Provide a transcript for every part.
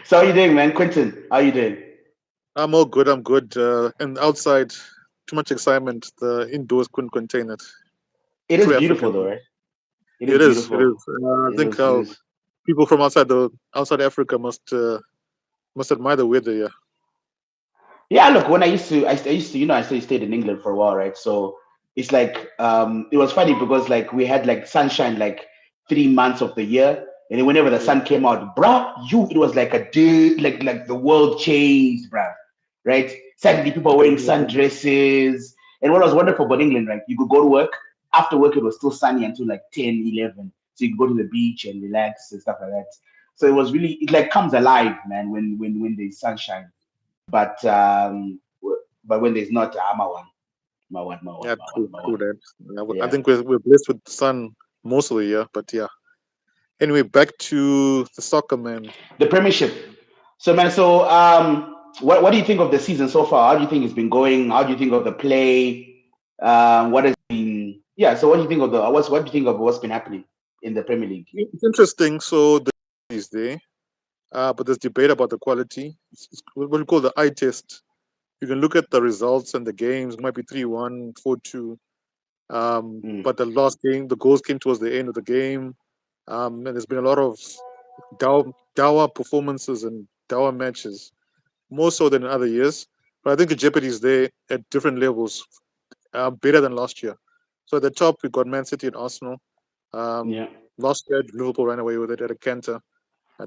So how you doing, man? Quentin, how you doing? I'm all good. I'm good. And outside, too much excitement. The indoors couldn't contain it. It is True beautiful African. though, right? It is It is. It is. beautiful. I It think is. It is. people from outside Africa must admire the weather. Yeah. Yeah, look, when I used to, I still stayed in England for a while, right? So it's like, it was funny because like we had like sunshine like 3 months of the year, and then whenever the Yeah. sun came out, bruh, it was like a day, like the world changed, bruh, right? Suddenly people I are can wearing imagine. sundresses, and what was wonderful about England, right? You could go to work. After work, it was still sunny until like 10, 11. So you could go to the beach and relax and stuff like that. So it was really, it like comes alive, man, when there's sunshine. But but when there's not, Yeah. True. my True one. that. I Yeah, think we're blessed with the sun most of the year. But yeah. Anyway, back to the soccer, man. the Premiership. So man, what do you think of the season so far? How do you think it's been going? How do you think of the play? What has been? Yeah. So what do you think of the? What do you think of what's been happening in the Premier League? It's interesting. So the is there, but there's debate about the quality. It's what we call the eye test. You can look at the results and the games. It might be 3-1, 4-2. Mm. But the last game, the goals came towards the end of the game. And there's been a lot of dour performances and dour matches, more so than in other years. But I think the jeopardy is there at different levels, better than last year. So at the top, we got Man City and Arsenal. Um, Yeah. Last year, Liverpool ran away with it at a canter.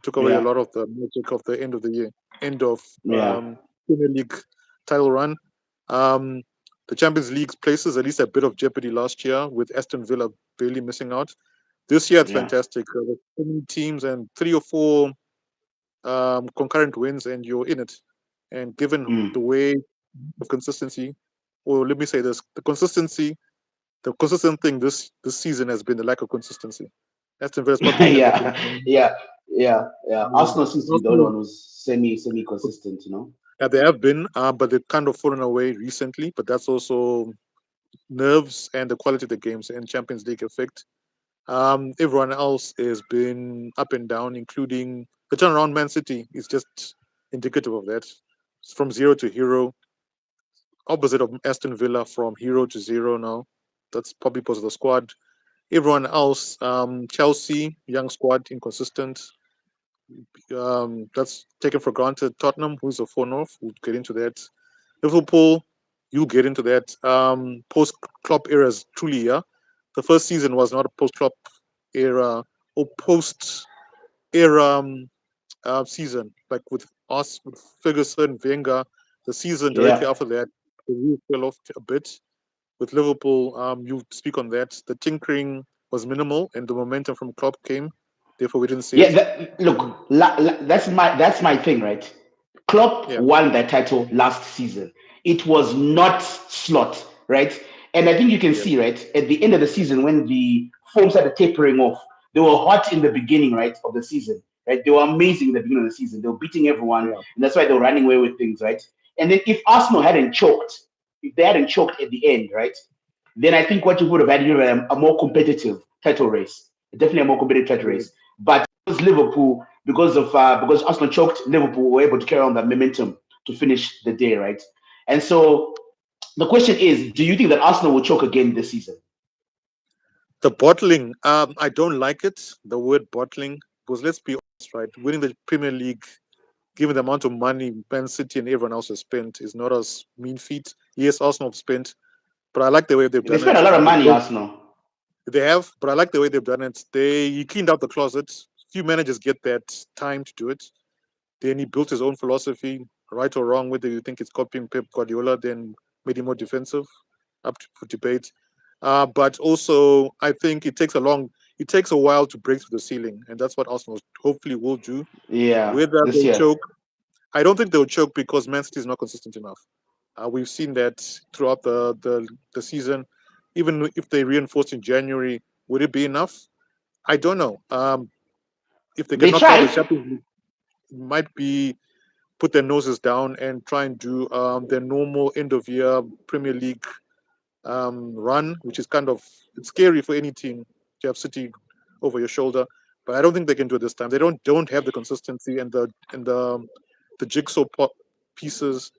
Took away a Yeah. lot of the magic of the end of the year, end of Yeah. Premier League title run. Um, the Champions League places at least a bit of jeopardy last year with Aston Villa barely missing out. This year it's Yeah. fantastic. There's so many teams and three or four concurrent wins, and you're in it. And given Mm. the way of consistency, or let me say this, the consistent thing this season has been the lack of consistency. Aston Villa's probably never been. Yeah. Yeah. Yeah. Arsenal seems to be the only Arsenal, one who's semi consistent. yeah, they have been, but they've kind of fallen away recently. But that's also nerves and the quality of the games and Champions League effect. Everyone else has been up and down, including the turnaround. Man City is just indicative of that. It's from zero to hero, opposite of Aston Villa from hero to zero now. That's probably because of the squad. Everyone else, Chelsea, young squad, inconsistent. That's taken for granted. Tottenham, who's a 4 North, we'll get into that. Liverpool, you'll get into that. Post Klopp era is truly, yeah. The first season was not a post Klopp era or post era season, like with us, with Ferguson, Wenger. The season directly Yeah. after that, the wheel fell off a bit. With Liverpool, you speak on that. The tinkering was minimal, and the momentum from Klopp came. Therefore, we didn't see Yeah, it. And look, that's my thing, right? Klopp yeah, won that title last season. It was not slot, right? And I think you can yeah, see, right, at the end of the season when the form started tapering off, they were hot in the beginning, right, of the season, right? They were amazing in the beginning of the season. They were beating everyone, yeah. and that's why they were running away with things, right? And then if Arsenal hadn't choked, if they hadn't choked at the end, right, then I think what you would have had, you would have had a more competitive title race, definitely a more competitive title race. But because Liverpool, because Arsenal choked, Liverpool were able to carry on that momentum to finish the day, right? And so the question is, do you think that Arsenal will choke again this season? The bottling, I don't like it. The word bottling, because let's be honest, right? Winning the Premier League, given the amount of money Man City and everyone else has spent, is not a mean feat. Yes, Arsenal have spent, but I like the way they've They done spent a it. lot of They money, built, Arsenal. they have, but I like the way they've done it. He cleaned out the closet. Few managers get that time to do it. Then he built his own philosophy, right or wrong, whether you think it's copying Pep Guardiola, then made him more defensive, up for debate. But also, I think it takes a while to break through the ceiling, and that's what Arsenal hopefully will do. Yeah, Whether this they'll year. choke, I don't think they'll choke because Man City is not consistent enough. We've seen that throughout the season. Even if they reinforce in January, would it be enough? I don't know. If they get They knocked out of the tried. Champions League, it might be put their noses down and try and do their normal end of year Premier League run, which is kind of it's scary for any team to have City over your shoulder. but I don't think they can do it this time. They don't have the consistency and the jigsaw pieces,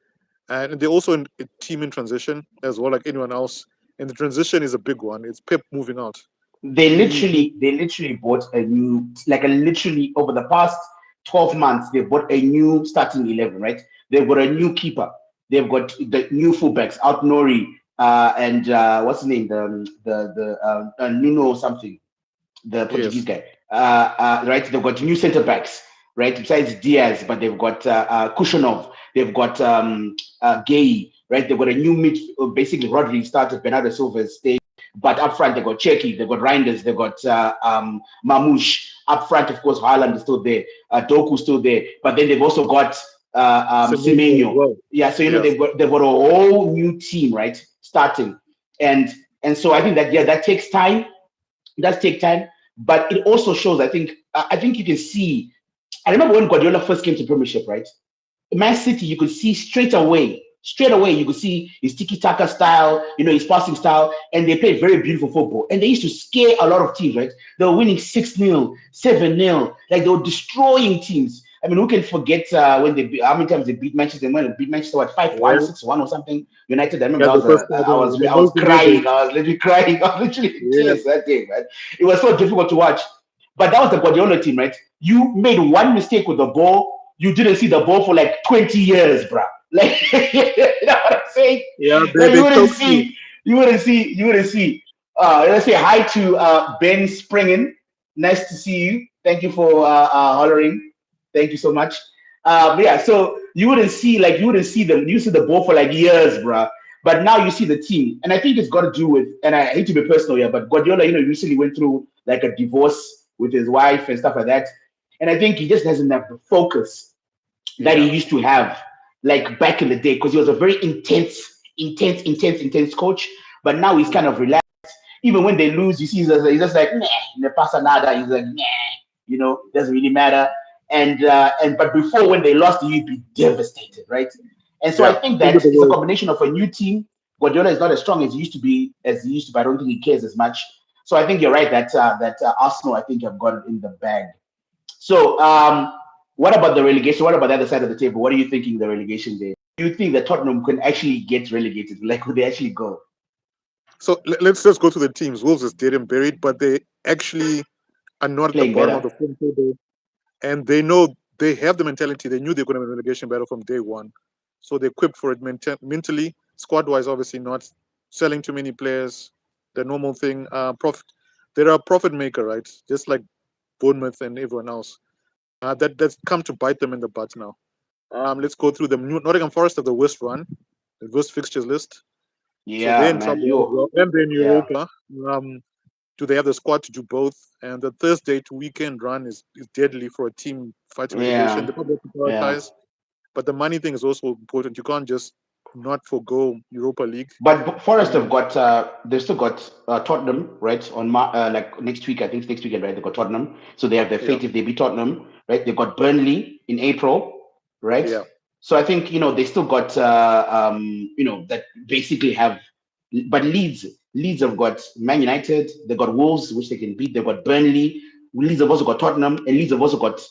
and they're also in a team in transition as well, like anyone else. And the transition is a big one. It's Pep moving out. They literally bought a new, like a literally over the past 12 months, they bought a new starting 11, right? They've got a new keeper. They've got the new fullbacks, out Nori, and what's his name? The Nuno something, the Portuguese Yes, guy. Right? They've got new centre backs, right? Besides Diaz, but they've got Kushanov, they've got Gay, right? They've got a new mid, basically Rodri started, Bernardo Silva stayed, but up front they've got Cherky, they've got Reinders, they've got Mamouche. Up front, of course, Haaland is still there, Doku's still there, but then they've also got Semenyo as Semenyo. well. Yeah, so Yeah, they've got a whole new team, right? Starting. And and so I think that yeah, that takes time. It does take time, but it also shows. I think you can see. I remember when Guardiola first came to Premiership, right? Man City, you could see straight away, you could see his tiki taka style, his passing style, and they played very beautiful football. And they used to scare a lot of teams, right? They were winning 6-0, 7-0, like they were destroying teams. I mean, who can forget when how many times they beat Manchester? When they beat Manchester, what 5-1, yeah, 6-1 or something? United. I remember yeah. that The was first I time, was the I was most crying. immediate. I was literally crying. I was literally in Yeah, tears that day, man. It was so difficult to watch. But that was the Guardiola team, right? You made one mistake with the ball, you didn't see the ball for like 20 years, bruh. Like, you know what I'm saying? yeah. They Like they choked you. you wouldn't see. Let's say hi to Ben Springen. Nice to see you. Thank you for hollering. Thank you so much. Yeah, so you wouldn't see them. You see the ball for like years, bruh. But now you see the team, and I think it's got to do with. And I hate to be personal here, but Guardiola, recently went through like a divorce with his wife and stuff like that, and I think he just doesn't have the focus that he Yeah, used to have like back in the day because he was a very intense coach. But now he's kind of relaxed. Even when they lose, you see he's just like, nah, ne pasa nada. He's like, nah, doesn't really matter. And but before when they lost, he'd be devastated, right? And so I yeah. think End of that the it's a world. combination of a new team. Guardiola is not as strong as he used to be, but I don't think he cares as much. So I think you're right that Arsenal, I think, have got it in the bag. So, what about the relegation? What about the other side of the table? What are you thinking the relegation day? Do you think that Tottenham can actually get relegated? Like, could they actually go So let's just go to the teams. Wolves is dead and buried, but they actually are not at the playing bottom of better? the form table, and they know they have the mentality. They knew they're going to win a relegation battle from day one, so they're equipped for it mentally, squad wise. Obviously, not selling too many players, the normal thing. Profit. They're a profit maker, right? Just like Bournemouth and everyone else. That's come to bite them in the butt now. Let's go through them. Nottingham Forest have the worst run, the worst fixtures list. So they're Yeah, in man. trouble as You, well. And they're in yeah, Europa. Do they have the squad to do both? And the Thursday to weekend run is deadly for a team fighting relegation. yeah, They probably have to yeah. prioritize. But the money thing is also important. You can't just not forgo Europa League. But Forest have Um, got they've still got Tottenham, right, on like next week. I think it's next weekend, right? They've got Tottenham, so they have their yeah, fate if they beat Tottenham, right? They've got Burnley in April, right? yeah, So I think they still got that basically have, but Leeds have got Man United, they've got Wolves which they can beat, they've got Burnley, Leeds have also got Tottenham, and Leeds have also got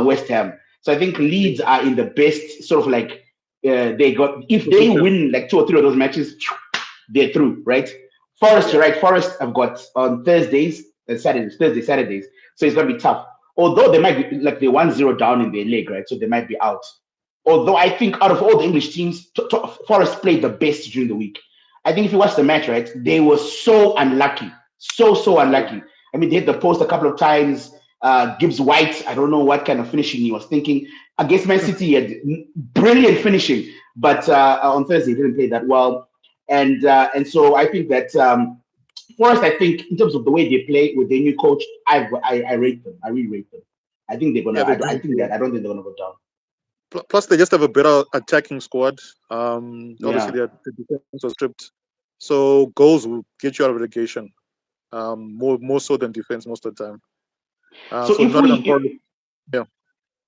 West Ham. So I think yeah. Leeds are in the best sort of like they got, if they Position. win like two or three of those matches, they're through, right? Forest, you're Yeah. right. Forest have got on Thursdays and Saturdays, Saturdays. So it's gonna be tough. Although they might be like they 1-0 down in their league, right? So they might be out. Although I think out of all the English teams, Forest played the best during the week. I think if you watch the match, right, they were so unlucky, so Yeah. unlucky. I mean, they hit the post a couple of times. Gibbs White, I don't know what kind of finishing he was thinking against Man City. He had brilliant finishing, but on Thursday he didn't play that well. And so I think that Forest, I think in terms of the way they play with their new coach, I rate them. I really rate them. I think they're gonna. Yeah, they I do. think that I don't think they're gonna go down. Plus, they just have a better attacking squad. Obviously, Yeah. the defense was stripped, so goals will get you out of relegation. More so than defense most of the time. So So if Nottingham we Forest, yeah,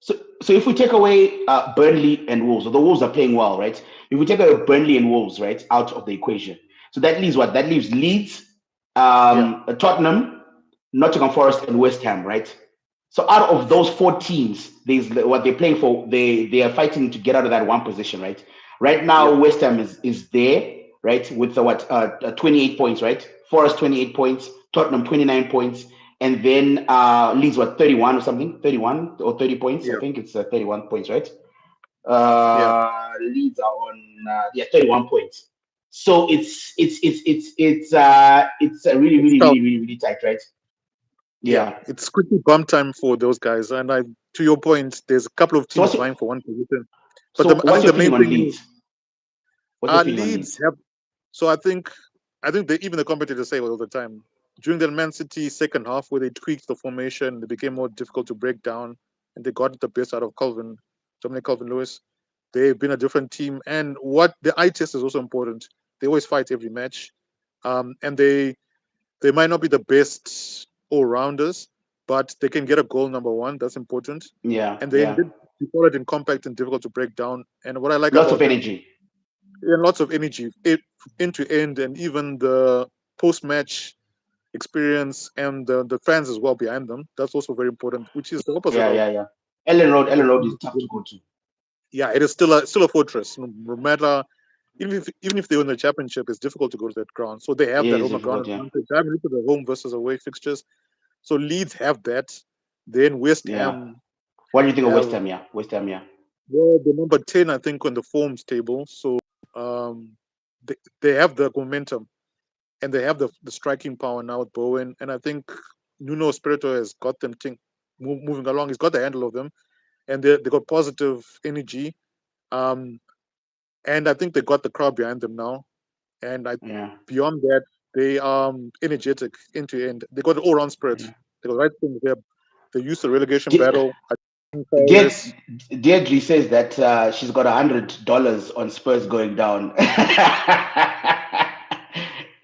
so if we take away Burnley and Wolves, so the Wolves are playing well, right? If we take away Burnley and Wolves, right, out of the equation, so that leaves what? That leaves Leeds, yeah, Tottenham, Nottingham Forest, and West Ham, right? So out of those four teams, there's what they're playing for. They are fighting to get out of that one position, right? Right Yeah, now, West Ham is there, right, with the 28 points, right? Forest 28 points, Tottenham 29 points, and then Leeds 31 or something, 31 or 30 points. I yeah, think it's 31 points, right? yeah. Leeds are on 31 points. So it's really It's really tough. really really really tight, right? Yeah, Yeah. it's quickly bump time for those guys. And to your point, there's a couple of So teams vying for one position. But so I what's think your the main feeling on thing is Leeds? What's your feeling on Leeds Leeds? have. So I think even the competitors say it all the time. During the Man City second half, where they tweaked the formation, it became more difficult to break down, and they got the best out of Dominic Calvin Lewis. They've been a different team, and what the eye test is also important. They always fight every match, and they might not be the best all rounders, but they can get a goal. Number one, that's important, Yeah, and then yeah. they solid and compact and difficult to break down. And what I like Lots of about them, energy. and lots of energy, end to end, and even the post match experience and the fans as well behind them. That's also very important, which is the opposite Yeah, of yeah, yeah. Ellen Road is tough to the go to. yeah, it is still a fortress. No matter even if they win the championship, it's difficult to go to that ground. So they have It that is home ground difficult, yeah. advantage. I haven't looked at the home versus away fixtures. So Leeds have that. Then West Yeah. Ham What do you think of West have Ham? Yeah, West Ham, yeah. the number 10, I think, on the forms table. So um, they have the momentum and they have the striking power now with Bowen. And I think Nuno Espirito has got them moving along. He's got the handle of them, and they got positive energy. Um, and I think they got the crowd behind them now. And Yeah. beyond that, they are energetic end to end. They got all round spirit. Yeah. They got the right thing there. They used the relegation De- battle. De- Forest. Deirdre says that she's got $100 on Spurs going down.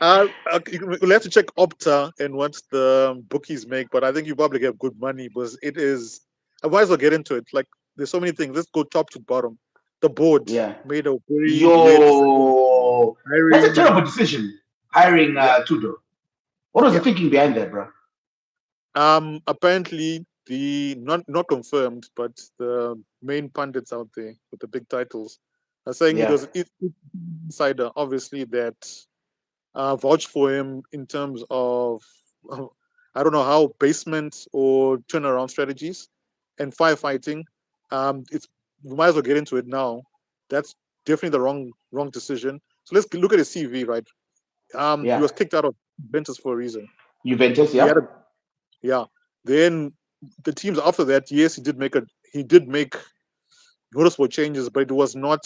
We'll have to check Opta and what the bookies make, but I think you probably get good money because it is. I might as well get into it. Like, there's so many things. Let's go top to bottom. The board Yeah. made a very weird decision Yo, that's a hiring. terrible decision. Hiring Yeah, Tudor. What was the yeah. thinking behind that, bro? Apparently the not confirmed, but the main pundits out there with the big titles are saying it Yeah. was insider, obviously, that vouched for him in terms of I don't know how basement or turnaround strategies and firefighting. It's We might as well get into it now. That's definitely the wrong decision. So let's look at his CV, right? He Yeah. was kicked out of Juventus for a reason. Juventus, He had a yeah. yeah. Then the teams after that, yes, he did make noticeable changes, but it was not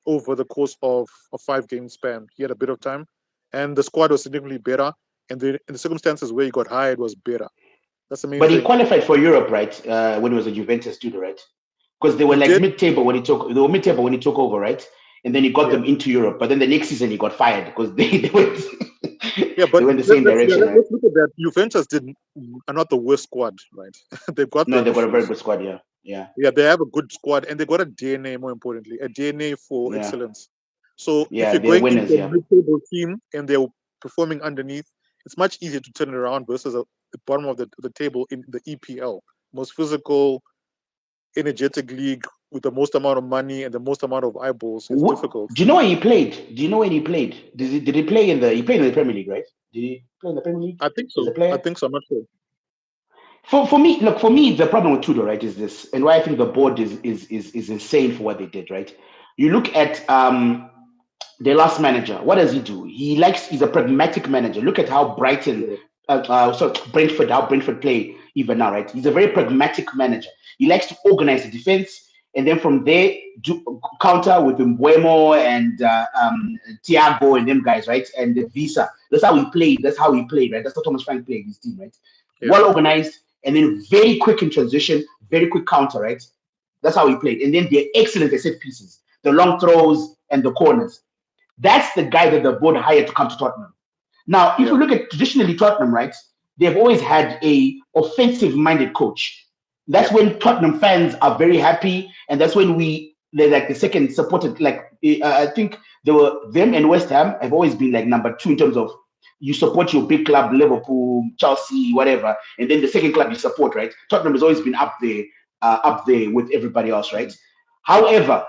over the course of a 5 game span. He had a bit of time, and the squad was significantly better, and the circumstances where he got hired was better. That's the main But he thing. qualified for Europe, right? When he was a Juventus student, right? Because they were He like did, mid-table when he took. They were mid-table when he took over, right? And then he got yeah, them into Europe. But then the next season he got fired because they went yeah. they But went the same direction, right? let's look at that. Juventus are not the worst squad, right? They've got No, their they got a very issues. good squad. Yeah, yeah, Yeah, they have a good squad, and they got a DNA. More importantly, a DNA for yeah, excellence. So if yeah. you're They're going into winners. a Yeah. mid-table team and they're performing underneath, it's much easier to turn it around versus the bottom of the table in the EPL, most physical, energetic league with the most amount of money and the most amount of eyeballs. It's difficult. Do you know where he played? Do you know when he played? Did he play in the? He played in the Premier League, right? Did he play in the Premier League I think as a so. I player? think so. I'm not sure. For me, look, for me, the problem with Tudor, right, is this, and why I think the board is insane for what they did, right? You look at their last manager. What does he do? He's a pragmatic manager. Look at how Yeah, How Brentford play even now, right? He's a very pragmatic manager. He likes to organize the defense, and then from there do counter with Mbuemo and Thiago and them guys, right? And the Visa. That's how he played. That's how he played, right? That's how Thomas Frank played his team, right? yeah, Well organized, and then very quick in transition, very quick counter, right? That's how he played. And then they're excellent at set pieces, the long throws and the corners. That's the guy that the board hired to come to Tottenham. Now, if yeah, we look at traditionally Tottenham, right, they've always had a offensive-minded coach. That's yeah, when Tottenham fans are very happy, and that's when they're like the second supported. Like I think they were them and West Ham have always been like number two in terms of you support your big club, Liverpool, Chelsea, whatever, and then the second club you support, right? Tottenham has always been up there with everybody else, right? However,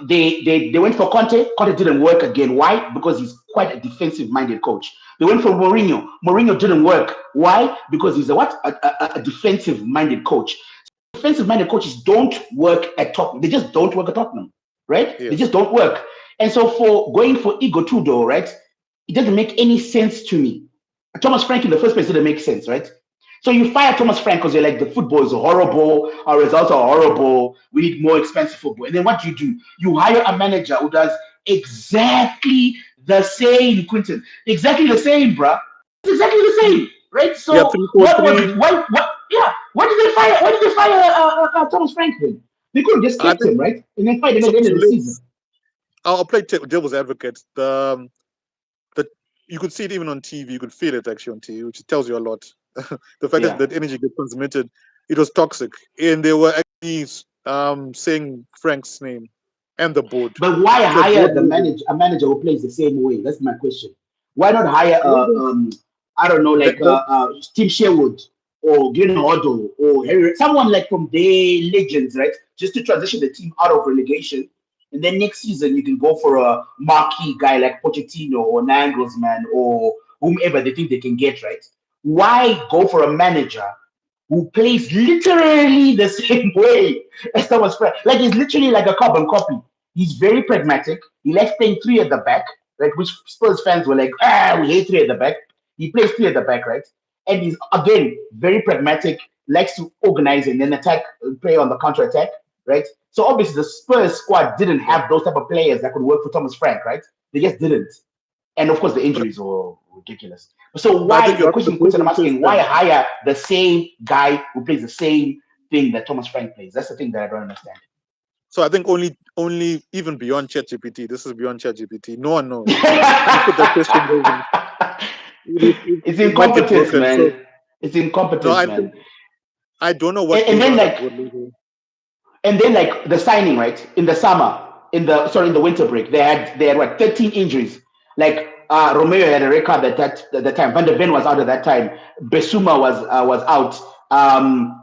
they went for Conte. Conte didn't work again. Why? Because he's quite a defensive minded coach. They went for Mourinho. Mourinho didn't work. Why? Because he's a what? A defensive minded coach. Defensive minded coaches don't work at Tottenham. They just don't work at Tottenham, right? They Yes. just don't work. And so for going for Igor Tudor, right? It doesn't make any sense to me. Thomas Frank in the first place didn't make sense, right? So you fire Thomas Frank because you're like, the football is horrible, our results are horrible, we need more expensive football. And then what do? You hire a manager who does exactly the same, Quinton. Exactly the same, bruh. It's exactly the same, right? Yeah, So three four what was three. it? Yeah, why did they fire Thomas Frank then? They could have just I kept think him, right? And then fired him so. at the end So of the season. let's. I'll play devil's advocate. The you could see it even on TV. You could feel it actually on TV, which tells you a lot. The fact that Yeah. that energy gets transmitted, it was toxic, and they were actually saying Frank's name and the board. But why It's like board hire level. a manager who plays the same way? That's my question. Why not hire I don't think I don't know, like that Steve Sherwood or Glenn Hoddle or Harry, someone like from their legends, right? Just to transition the team out of relegation, and then next season you can go for a marquee guy like Pochettino or Nagelsmann or whomever they think they can get, right? Why go for a manager who plays literally the same way as Thomas Frank? Like he's literally like a carbon copy. He's very pragmatic. He likes playing three at the back, right? Which Spurs fans were like, we hate three at the back. He plays three at the back, right? And he's again very pragmatic, likes to organize and then attack, play on the counter attack, right? So obviously the Spurs squad didn't yeah. have those type of players that could work for Thomas Frank, right? They just didn't. And of course the But injuries were ridiculous. So but I think why you're the asking the question I'm business asking, why then. hire the same guy who plays the same thing that Thomas Frank plays? That's the thing that I don't understand. So I think only even beyond ChatGPT. This is beyond ChatGPT. No one knows. If you put that question, It's it might get incompetence, broken. So man. It's no, incompetence, I man. think I don't know what And goes then on at like board level. the signing, right? In the summer, in the winter break, they had what 13 injuries. Like Romeo had a record at that time. Van der Ven was out at that time. Besuma was out.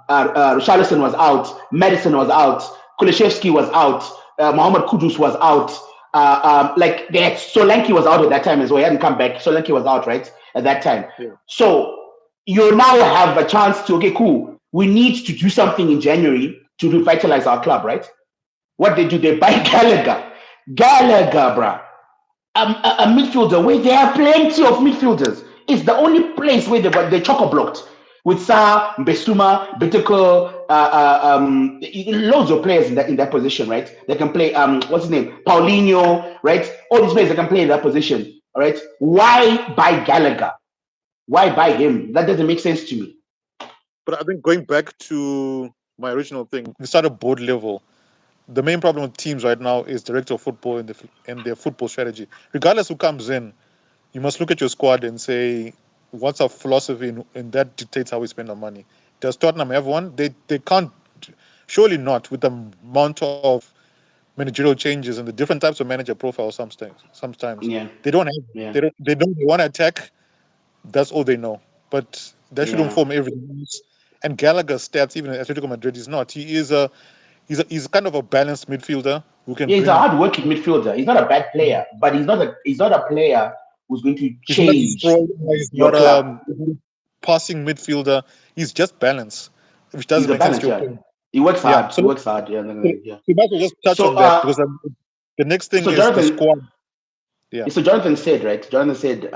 Richarlison was out. Madison was out. Kulishevsky was out. Mohamed Kudus was out. Like they had Solanke was out at that time as well. He hadn't come back. Solanke was out right at that time. Yeah. So you now have a chance to, okay, cool. We need to do something in January to revitalize our club, right? What they do, they buy Gallagher. Gallagher, bruh. A midfielder where there are plenty of midfielders. It's the only place where they chocker blocked with Sa, Besuma, Biteko, loads of players in that position, right? They can play. What's his name? Paulinho, right? All these players that can play in that position, all right? Why buy Gallagher? Why buy him? That doesn't make sense to me. But I think going back to my original thing, we started board level. The main problem with teams right now is director of football and their football strategy. Regardless who comes in, you must look at your squad and say, what's our philosophy, and that dictates how we spend our money. Does Tottenham have one? They can't, surely not, with the amount of managerial changes and the different types of manager profiles. Sometimes Yeah, they don't have. yeah, They want to attack. That's all they know. But that shouldn't yeah. form everything else. And Gallagher's stats, even at Atletico Madrid, is not. He's kind of a balanced midfielder who can Yeah, he's a bring. hard-working midfielder. He's not a bad player, but he's not a player who's going to He's not a change destroyer. He's your not club. a passing midfielder. He's just balance, which He's doesn't a make sense to balance, your yeah. point. He works Yeah. hard. He So, works hard. Yeah, so yeah. we might as well just touch So on that because the next thing so is the Jonathan, squad. Yeah. so Jonathan said, right? Jonathan said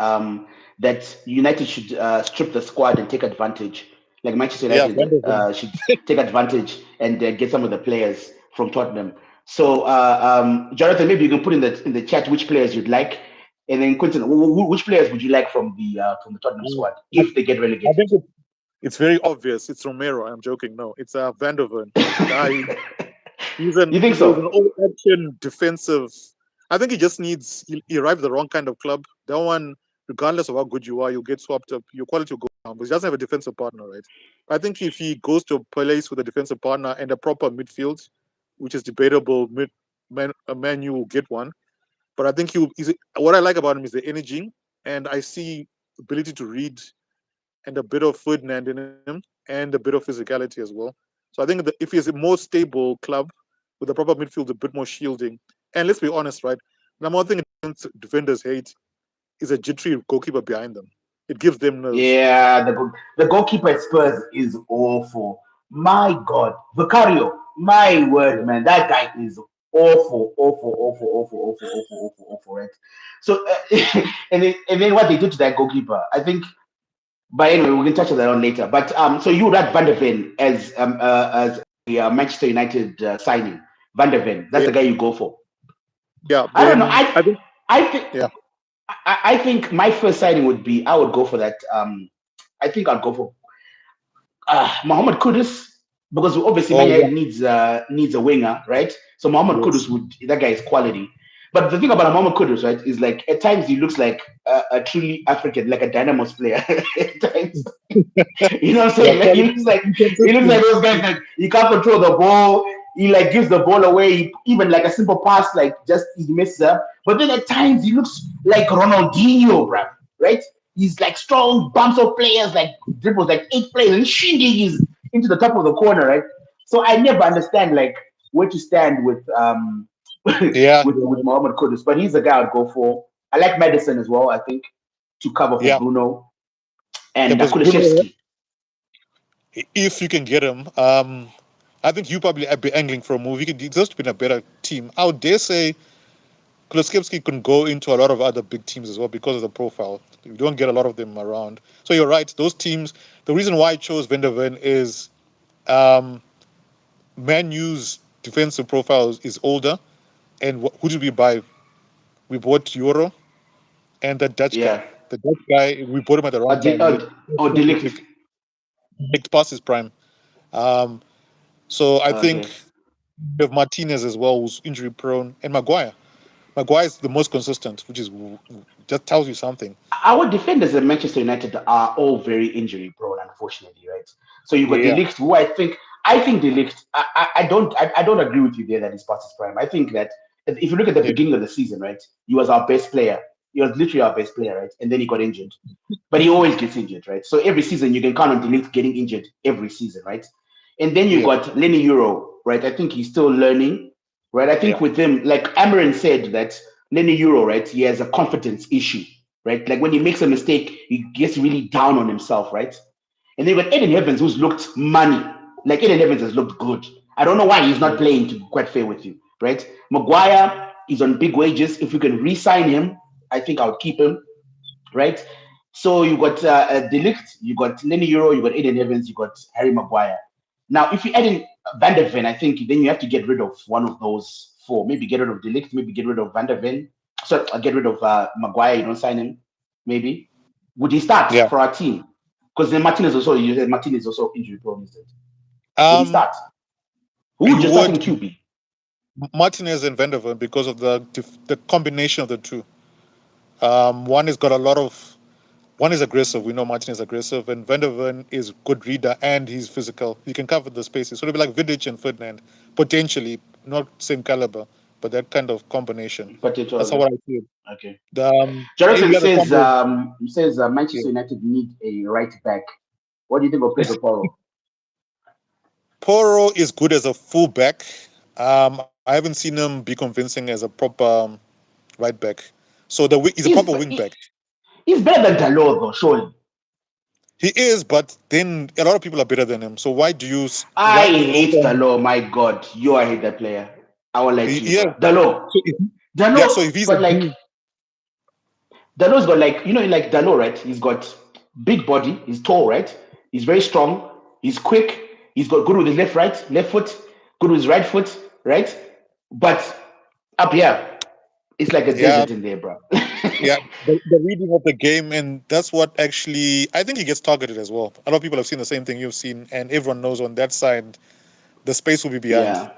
that United should strip the squad and take advantage. Like Manchester Yeah. United Wonderful. should take advantage and get some of the players from Tottenham. So Jonathan, maybe you can put in the chat which players you'd like, and then Quentin, which players would you like from the Tottenham Mm. squad I, if they get I relegated? think it's very obvious. It's Romero. I'm joking. No, it's Van der Ven. The guy. You think He's an so? old action defensive. I think he just needs he arrived at the wrong kind of club. That one, regardless of how good you are, you'll get swapped up. Your quality will go down. But he doesn't have a defensive partner, right? I think if he goes to a place with a defensive partner and a proper midfield, which is debatable, a man you will get one. But I think what I like about him is the energy, and I see ability to read and a bit of Ferdinand in him and a bit of physicality as well. So I think that if he's a more stable club with a proper midfield, a bit more shielding, and let's be honest, right? Number one thing defenders hate is a jittery goalkeeper behind them. It gives them nerves. Yeah, the goalkeeper at Spurs is awful. My God, Vicario, my word, Yeah. man, that guy is awful, awful, awful, awful, awful, awful, awful, awful, right? So, and then what they did to that goalkeeper, I think. But anyway, we can touch on that on later. But so you had Van der Ven as a Manchester United signing. Van der Ven, that's Yeah, the guy you go for. yeah. I don't know. Then I think I think yeah, I think my first signing would be I would go for that. I think I'd go for Mohamed Kudus because obviously Man oh United yeah, needs a winger, right? So Mohamed Kudus yes, would that guy is quality. But the thing about Mohamed Kudus, right, is like at times he looks like a truly African, like a Dynamos player. At times, you know what I'm yeah, saying? Like quality, he looks like inconsistent. those guys that he can't control the ball. He like gives the ball away. Even like a simple pass, like just he messes up. But then at times he looks like Ronaldinho, bro. Right? He's like strong bumps of players, like dribbles like 8 players and shinging into the top of the corner, right? So I never understand like where to stand with Yeah, with Mohamed Kudus, but he's a guy I'd go for. I like Madison as well. I think to cover for yeah, Bruno yeah. and But Bruno, Kulishevsky. if you can get him, I think you probably be angling for a move. He could just been a better team. I would dare say Kulusevski can go into a lot of other big teams as well because of the profile. You don't get a lot of them around. So you're right. Those teams. The reason why I chose Van der Ven is um, Man U's defensive profile is older. And who did we buy? We bought Euro and the Dutch Yeah. guy. The Dutch guy, we bought him at the Or, wrong De- time. He or, had or Delict. past his prime. Um, so I think Okay. we have Martinez as well, who's injury prone, and Maguire. Maguire is the most consistent, which is just tells you something. Our defenders at Manchester United are all very injury prone, unfortunately, right? So you got Yeah, Delict, who I think Delict. I don't agree with you there that he's past his prime. I think that if you look at the yeah, beginning of the season, right, he was our best player. He was literally our best player, right? And then he got injured. But he always gets injured, right? So every season you can count on Delete getting injured every season, right? And then you yeah, got Lenny Euro, right? I think he's still learning, right? I think yeah, with him, like Amarin said, that Lenny Euro, right? He has a confidence issue, right? Like when he makes a mistake, he gets really down on himself, right? And then you got Eden Evans, who's looked money. Like Eden Evans has looked good. I don't know why he's not yeah, playing, to be quite fair with you, right? Maguire is on big wages. If we can re-sign him, I think I would keep him, right? So you got Delict, you got Lenny Euro, you got Aiden Evans, you got Harry Maguire. Now, if you add in Van der Ven, I think then you have to get rid of one of those four. Maybe get rid of Delict, maybe get rid of Van der Ven. So get rid of Maguire. You don't sign him. Maybe would he start yeah. for our team? Because then Martinez also you said Martinez also injury prone. Is it? Would he Um, start? Who would you your would starting QB? Martinez and Vanderven because of the combination of the two. One has got a lot of. One is aggressive. We know Martin is aggressive, and Vanderven is good reader and he's physical. He can cover the spaces. So it'll be like Vidic and Ferdinand, potentially not same caliber, but that kind of combination. Potato. That's how I see it. Okay. If Jonathan you had a says combo, yeah. Manchester United need a right back. What do you think of Pedro Porro? Poro is good as a fullback. I haven't seen him be convincing as a proper right back. So he's a He's proper wing back. he's better than Dalot though, surely. He is, but then a lot of people are better than him. So I why do you hate offer him? Dalot. My God, I hate that player. I won't lie to you, Yeah. bro. Dalot, So so if he's a but like Dalot's got like like Dalot, right? He's got big body. He's tall, right? He's very strong. He's quick. He's got good with his left foot, good with his right foot, right? But up here, it's like a yeah, desert in there, bro. yeah, the reading of the game, and that's what actually I think he gets targeted as well. A lot of people have seen the same thing you've seen, and everyone knows on that side the space will be behind. Yeah.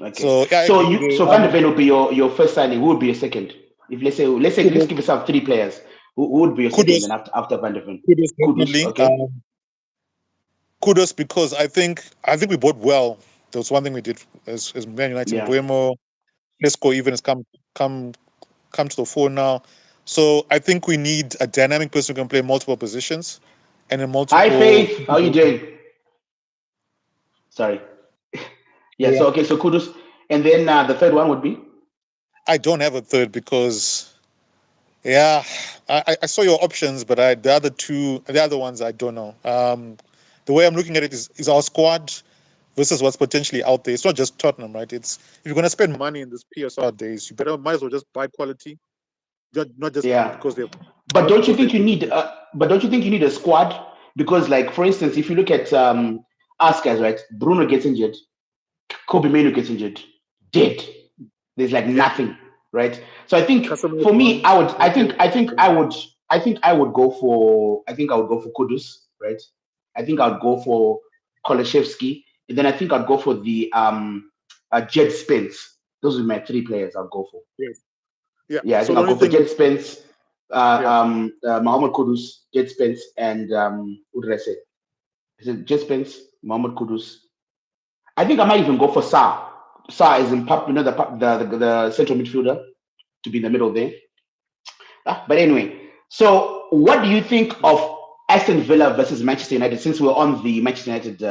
Okay. So yeah, I So agree. Van de Ven would be your first signing. Who would be your second? If let's say let's Kudos, give yourself three players. Who would be your second kudos, then after Van de Ven? kudos Kudus, definitely. okay. Kudos because I think we bought well. There was one thing we did as Man United. Yeah. Buemo, Lesco even has come come to the fore now. So I think we need a dynamic person who can play multiple positions and in Hi, multiple. Faith. How you doing? Sorry. Yeah. Yeah. So okay. So kudos. And then the third one would be. I don't have a third because yeah, I saw your options, but the other ones I don't know. The way I'm looking at it is our squad versus what's potentially out there. It's not just Tottenham, right? It's if you're gonna spend money in this PSR days, you better might as well just buy quality, not just Yeah. because they But not don't you because they think you need? But don't you think you need a squad? Because, like, for instance, if you look at us guys, right? Bruno gets injured. Kobe Manu gets injured. Dead. There's like yeah. nothing, right? So I think Casemiro for me, gone, I would, I think, Martinez I think I would, I think I would go for, I think I would go for Kudus, right? I think I'd go for Kolashevsky, and then I think I'd go for the Jed Spence. Those are my three players I'll go for. yes. Yeah. Yeah, I So think the I'll only go for thing is Jed Spence, yeah, Mohamed Kudus, Jed Spence, and who did I say? Is it Jed Spence, Mohamed Kudus? I think I might even go for Sa. Sa is in pop, the central midfielder to be in the middle there. But anyway, so what do you think of Aston Villa versus Manchester United? Since we're on the Manchester United,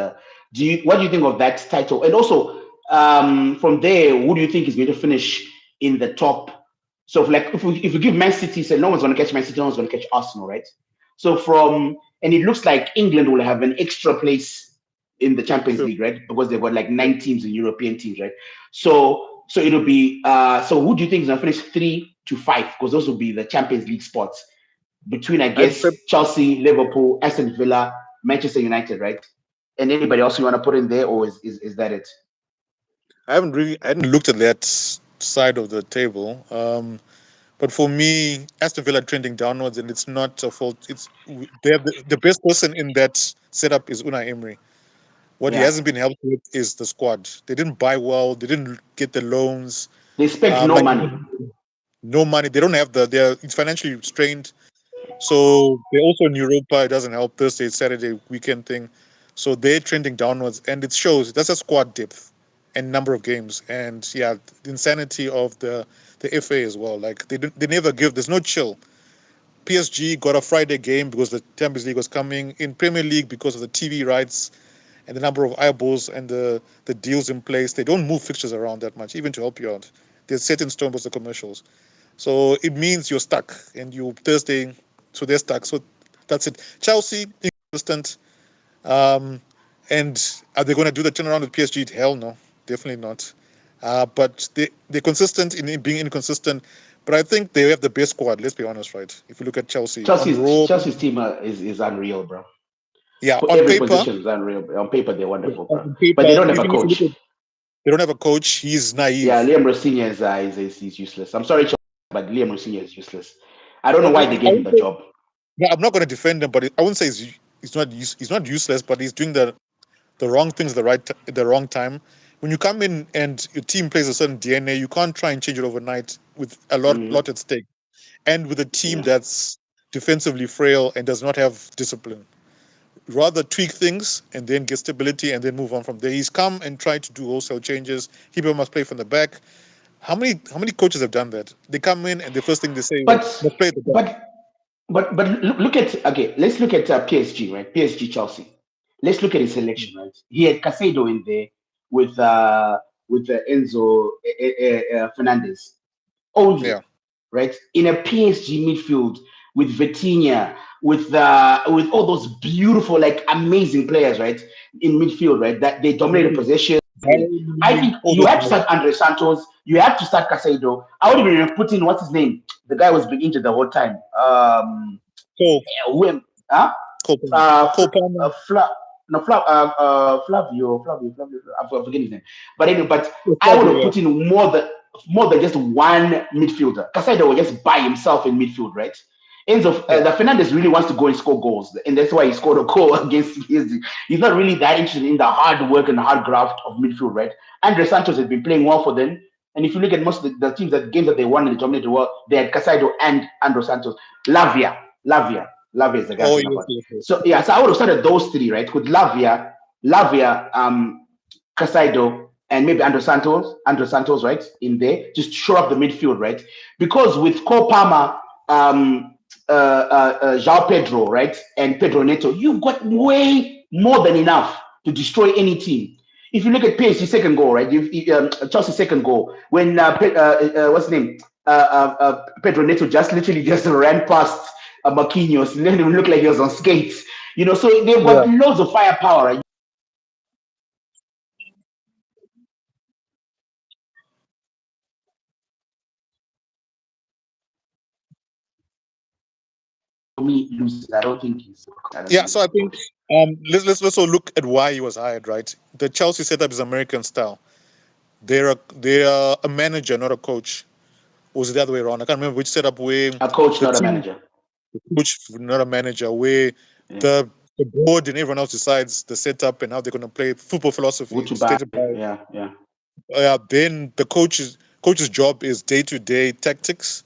what do you think of that title? And also, from there, who do you think is going to finish in the top? So, if we give Man City, so no one's going to catch Man City, no one's going to catch Arsenal, right? So and it looks like England will have an extra place in the Champions true. League, right? Because they've got like Yeah. 9 teams in European teams, right? So it'll be so who do you think is gonna finish 3 to 5? Because those will be the Champions League spots between, I I haven't guess, prepped, Chelsea, Liverpool, Aston Villa, Manchester United, right? And anybody else you want to put in there, or is that it? I hadn't looked at that side of the table. But for me, Aston Villa trending downwards, and it's not a fault. The best person in that setup is Unai Emery. What he Yeah. hasn't been helped with is the squad. They didn't buy well. They didn't get the loans. They spent no Like money. no money. They don't have they're it's financially strained. So they're also in Europa. It doesn't help Thursday, Saturday weekend thing. So they're trending downwards, and it shows. That's a squad depth and number of games, and yeah, the insanity of the FA as well. Like they never give. There's no chill. PSG got a Friday game because the Champions League was coming. In Premier League because of the TV rights and the number of eyeballs and the deals in place. They don't move fixtures around that much, even to help you out. They're set in stone with the commercials. So it means you're stuck and you Thursday, so they're stuck. So that's it. Chelsea, inconsistent. Um, and are they going to do the turnaround with PSG? Hell no, definitely not. But they're consistent in being inconsistent. But I think they have the best squad. Let's be honest, right? If you look at Chelsea on raw, Chelsea's team is unreal, bro. yeah, For on every paper, position is unreal. Bro. On paper, they're wonderful, bro. on But paper, they don't have a even if you look coach. at they don't have a coach, he's Yeah, naive. Liam Rosinha is useless. I'm sorry, Chelsea, but Liam Rosinha is useless. I don't know why Okay, they I gave him wouldn't the say, job. yeah, I'm not going to defend him, but I wouldn't say he's not useless, but he's doing the wrong things at the wrong time. When you come in and your team plays a certain DNA, you can't try and change it overnight with a lot Hmm. at stake, and with a team Yeah. that's defensively frail and does not have discipline. Rather tweak things and then get stability and then move on from there. He's come and tried to do wholesale changes. People must play from the back. How many coaches have done that? They come in and the first thing they say is But must play at the back. but look at, okay. Let's look at PSG, right? PSG Chelsea. Let's look at his selection, right? He had Casado in there with Enzo Fernandez only, Yeah. right? In a PSG midfield with Vitinha, with all those beautiful, like amazing players, right? In midfield, right? That they dominated possession. I think All you those have to guys. start Andre Santos. You have to start Casado. I would even put in what's his name, the guy who's been injured the whole time. Cole, Wim, huh? Cole Palmer. uh, Cole Fl- Palmer. no, Flavio, I forget his name. But anyway, but Yeah, I would Fabio, have yeah. put in more than just one midfielder. Casado was just by himself in midfield, right? Enzo, Yeah. the Fernandez really wants to go and score goals, and that's why he scored a goal against PSG. He's not really that interested in the hard work and the hard graft of midfield, right? Andre Santos has been playing well for them, and if you look at most of the teams that games that they won in the dominated world, they had Casado and Andre Santos. Lavia, Lavia, Lavia is the guy I'm Oh talking yes, about. yes, yes. So yeah, so I would have started those three, right? With Lavia, Casaido, and maybe Andrew Santos, right, in there, just shore up the midfield, right? Because with Cole Palmer João Pedro, right, and Pedro Neto, you've got way more than enough to destroy any team. If you look at PSG's second goal, right, Chelsea's second goal, when what's his name, Pedro Neto just literally just ran past Marquinhos, it didn't even look like he was on skates. So they've got Yeah. loads of firepower, right? For me, loses. I don't think he's. I don't Yeah, think so he's I a think coach. let's also look at why he was hired, right? The Chelsea setup is American style. They're a manager, not a coach. Or was it the other way around? I can't remember which setup where A coach, the not a team manager. coach, not a manager, where Yeah. the the board and everyone else decides the setup and how they're going to play. Football philosophy What to buy? stated by Yeah, yeah. then the coach's job is day to day tactics,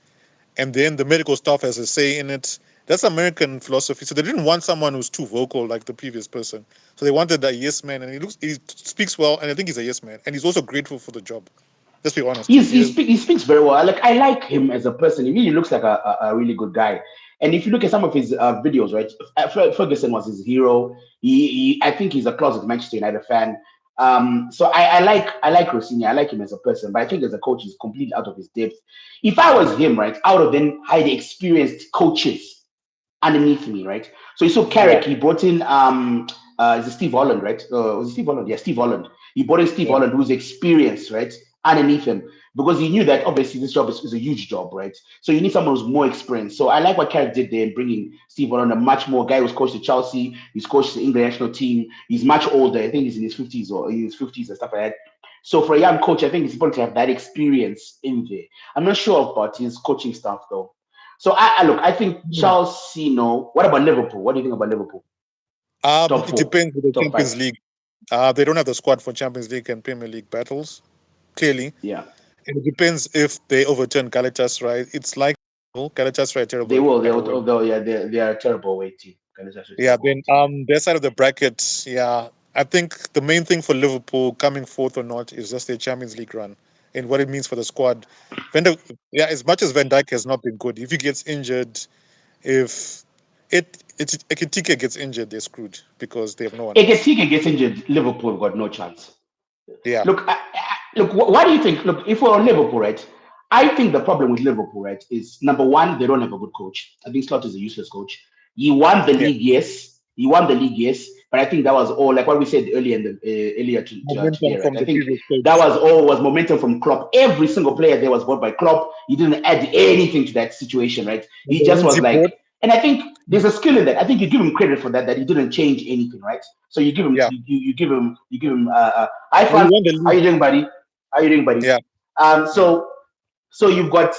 and then the medical staff has a say in it. That's American philosophy. So they didn't want someone who's too vocal like the previous person. So they wanted a yes man, and he speaks well, and I think he's a yes man, and he's also grateful for the job. Let's be honest. He speaks very well. Like, I like him as a person. He really looks like a really good guy. And if you look at some of his videos, right, Ferguson was his hero. I think he's a closet Manchester United fan. So I like Rossini. I like him as a person, but I think as a coach, he's completely out of his depth. If I was him, right, I would have then hired experienced coaches underneath me, right? So you saw Yeah, Carrick, he brought in is it Steve Holland, right? Was it Steve Holland? Yeah, Steve Holland. He brought in Steve yeah. Holland, who's experienced, right? Underneath him. Because he knew that obviously this job is a huge job, right? So you need someone who's more experienced. So I like what Carrick did there in bringing Steve Holland, a much more guy who's coached at Chelsea, he's coached the England national team, he's much older. I think he's in his 50s or in his 50s and stuff like that. So for a young coach, I think it's important to have that experience in there. I'm not sure about his coaching staff though. So I look. I think Hmm. Chelsea. No. What about Liverpool? What do you think about Liverpool? Top It four, depends with the top Champions five. League. They don't have the squad for Champions League and Premier League battles, clearly. Yeah, And it depends if they overturn Galatasaray. It's like Galatasaray they terrible will. They at will. away. Although yeah, they are a terrible away team. Guys, that's a Yeah, terrible away then team. their side of the bracket, yeah. I think the main thing for Liverpool coming fourth or not is just their Champions League run and what it means for the squad. Van Dijk, yeah, as much as Van Dijk has not been good, if he gets injured, if Ekitike gets injured, they're screwed because they have no one If else. Ekitike gets injured, Liverpool got no chance. Yeah, Look, look. What do you think? Look, if we're on Liverpool, right? I think the problem with Liverpool, right, is number one, they don't have a good coach. I think Slot is a useless coach. He won the yeah. league, yes. He won the league, yes. But I think that was all like what we said earlier earlier today, Momentum right? from I the think previous that coach. was all was momentum from Klopp. Every single player there was bought by Klopp. He didn't add anything to that situation, right? And He the just ones was he bought, like, and I think there's a skill in that. I think you give him credit for that he didn't change anything, right? So you give him yeah. you give him hi And he Franz, won the how league. you doing, buddy? How you doing, buddy? Yeah, Um, yeah. so so you've got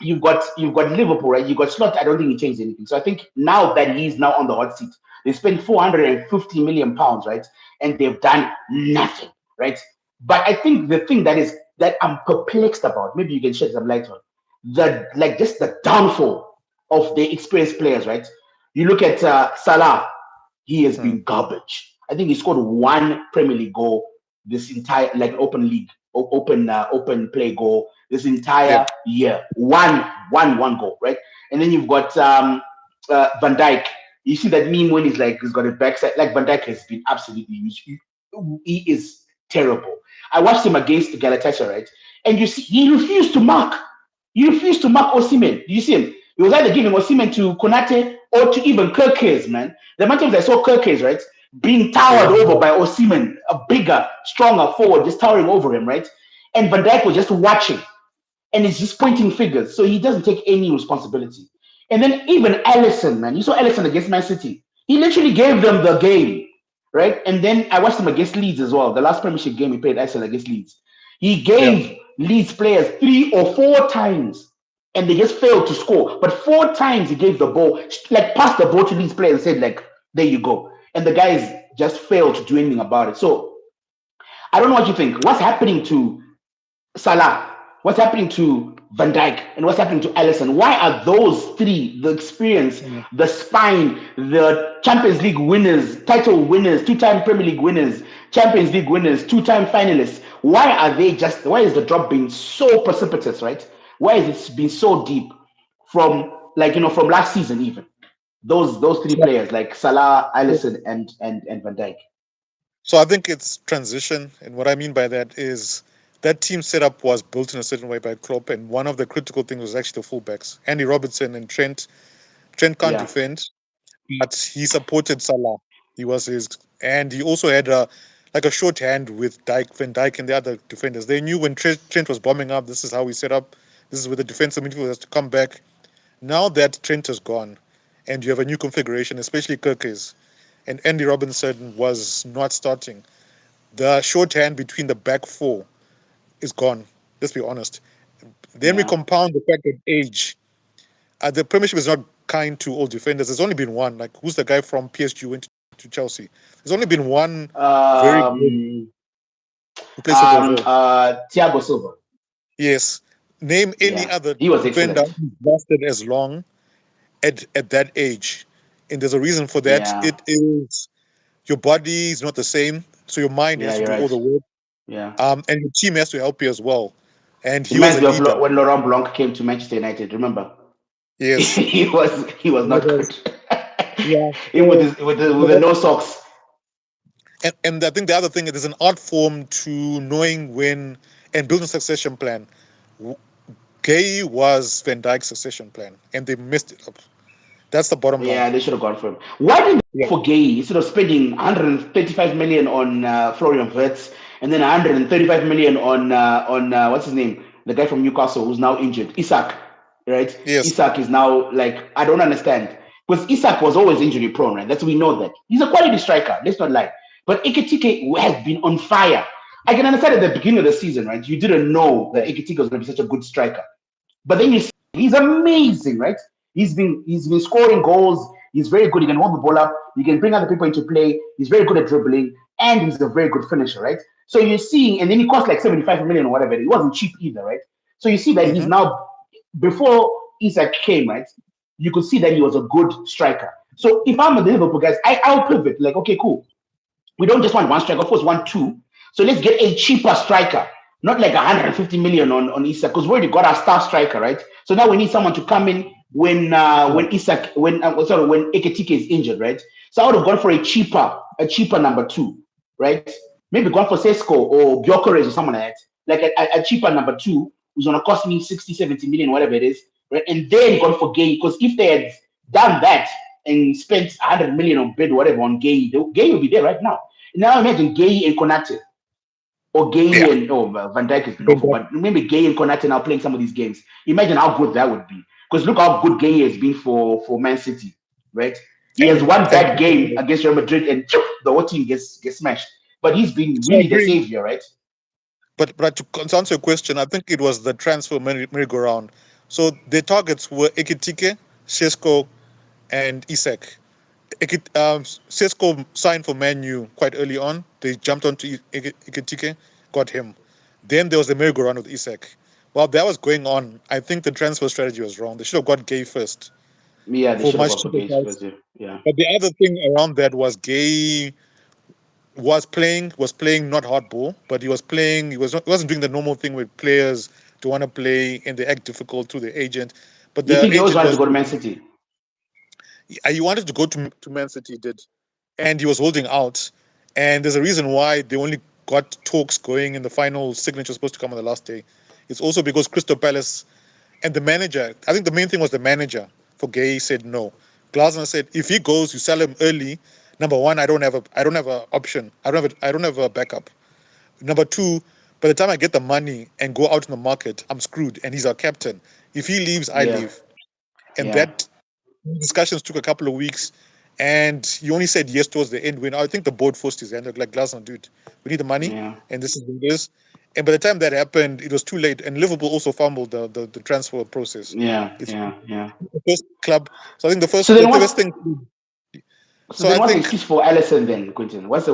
Liverpool, right? You've got Slot. I don't think he changed anything. So I think now that he's now on the hot seat, they spent 450 million pounds, right? And they've done nothing, right? But I think the thing that I'm perplexed about, maybe you can shed some light on, the like just the downfall of the experienced players, right? You look at Salah, he has Hmm. been garbage. I think he scored one Premier League goal this entire like open league, open play goal this Yeah, entire year. One goal, right? And then you've got Van Dijk. You see that meme when he's got a backside. Like Van Dijk has been absolutely he is terrible. I watched him against Galatasaray, right? And you see he refused to mark. He refused to mark Osimhen. Do you see him? He was either giving Osimhen to Konate or to even Kirkes, man. The amount of times I saw Kirkes, right, being they towered didn't over know. by Osimhen, a bigger, stronger forward, just towering over him, right? And Van Dijk was just watching and he's just pointing figures. So he doesn't take any responsibility. And then even Allison, man, you saw Allison against Man City. He literally gave them the game, right? And then I watched him against Leeds as well. The last Premiership game he played Allison against Leeds. He Yeah, gave Leeds players 3 or 4 times and they just failed to score. But 4 times he gave the ball, like passed the ball to Leeds players and said, like, there you go. And the guys just failed to do anything about it. So I don't know what you think. What's happening to Salah? What's happening to Van Dijk? And what's happening to Allison? Why are those three, the experience, hmm, the spine, the Champions League winners, title winners, two-time Premier League winners, Champions League winners, two-time finalists, why is the drop being so precipitous, right? Why is it being so deep from from last season even. Those three players like Salah, Alisson, and Van Dijk. So I think it's transition, and what I mean by that is that team setup was built in a certain way by Klopp, and one of the critical things was actually the fullbacks, Andy Robertson and Trent. Trent can't Yeah. defend, but he supported Salah. He was his, and he also had a shorthand with Van Dijk and the other defenders. They knew when Trent was bombing up, this is how we set up. This is where the defensive midfield has to come back. Now that Trent is gone, and you have a new configuration, especially Kirkes, and Andy Robinson was not starting. The shorthand between the back four is gone. Let's be honest. Then we Yeah. compound the fact that age. The Premiership is not kind to all defenders. There's only been one. Like, who's the guy from PSG who went to Chelsea? There's only been one very good Um. replaceable there. Thiago Silva. Yes. Name any Yeah, other he was defender excellent. who lasted as long at that age. And there's a reason for that. Yeah. It is your body is not the same, so your mind Yeah, has to you're do all right. the work. Yeah. And your team has to help you as well. And he was Reminds a me of leader. When Laurent Blanc came to Manchester United. Remember, Yes. he was not good. Yeah. Even with So, his with the no socks. and I think the other thing is there's an art form to knowing when and building a succession plan. W- Gay was Van Dijk's succession plan, and they messed it up. That's the bottom line. Yeah, they should have gone for him. Why didn't they Yeah. go for Gay instead of spending 135 million on Florian Wirtz and then 135 million on what's his name, the guy from Newcastle who's now injured, Isak, right? Yes. Isak is now like I don't understand because Isak was always injury prone, right? That's we know that he's a quality striker. Let's not lie, but Ekitike has been on fire. I can understand at the beginning of the season, right? You didn't know that Ekitike was going to be such a good striker. But then you see, he's amazing, right? He's been scoring goals. He's very good. He can hold the ball up. He can bring other people into play. He's very good at dribbling, and he's a very good finisher, right? So you're seeing, and then he cost like 75 million or whatever. It wasn't cheap either, right? So you see that he's Hmm. now before Isak came, right? You could see that he was a good striker. So if I'm a Liverpool guys, I'll pivot like, okay, cool. We don't just want one striker, of course, want two. So let's get a cheaper striker, not like 150 million on Isak, because we already got our star striker, right? So now we need someone to come in Yeah. when Eketike is injured, right? So I would have gone for a cheaper number two, right? Maybe gone for Sesko or Gyökeres or someone like that, like a cheaper number two who's gonna cost me 60, 70 million, whatever it is, right? And then gone for Gay, because if they had done that and spent 100 million on bid, whatever, on Gay, Gay will be there right now. Now imagine Gay and Konate, or Yeah. Gay and Van Dijk has been awful, but maybe Gay and Konate now playing some of these games. Imagine how good that would be. Because look how good Gay has been for Man City, right? He has one And bad game against Real Madrid, and the whole team gets smashed. But he's been so I really the agree. savior, right? But to answer your question, I think it was the transfer merry-go-round. So their targets were Ekitike, Sesko, and Isak. Sesko signed for Man U quite early on. They jumped onto Ekitike, got him. Then there was the merry-go-round with Isak. While that was going on, I think the transfer strategy was wrong. They should have got Gay first Yeah, they for should have much gone for cheaper Gay price. first. Yeah, But the other thing around that was Gay was playing not hardball, but he was playing. He wasn't doing the normal thing with players to want to play and they act difficult to the agent. But you the think he always agent wanted to was go to Man City? he wanted to go to Man City, he did, and he was holding out. And there's a reason why they only got talks going, and the final signature was supposed to come on the last day. It's also because Crystal Palace and the manager. I think the main thing was the manager for Gay said no. Glasner said if he goes, you sell him early. Number one, I don't have a option. I don't have a backup. Number two, by the time I get the money and go out in the market, I'm screwed. And he's our captain. If he leaves, I Yeah, leave. And yeah, that discussions took a couple of weeks. And he only said yes towards the end when I think the board forced his hand. Like, Glasner, dude, we need the money. yeah, And this is what it is. And by the time that happened, it was too late. And Liverpool also fumbled the transfer process. yeah, It's yeah, yeah. the first club. So I think the So first, then the what's first thing. So So I then, what's the think excuse for Allison then, Quentin? What's the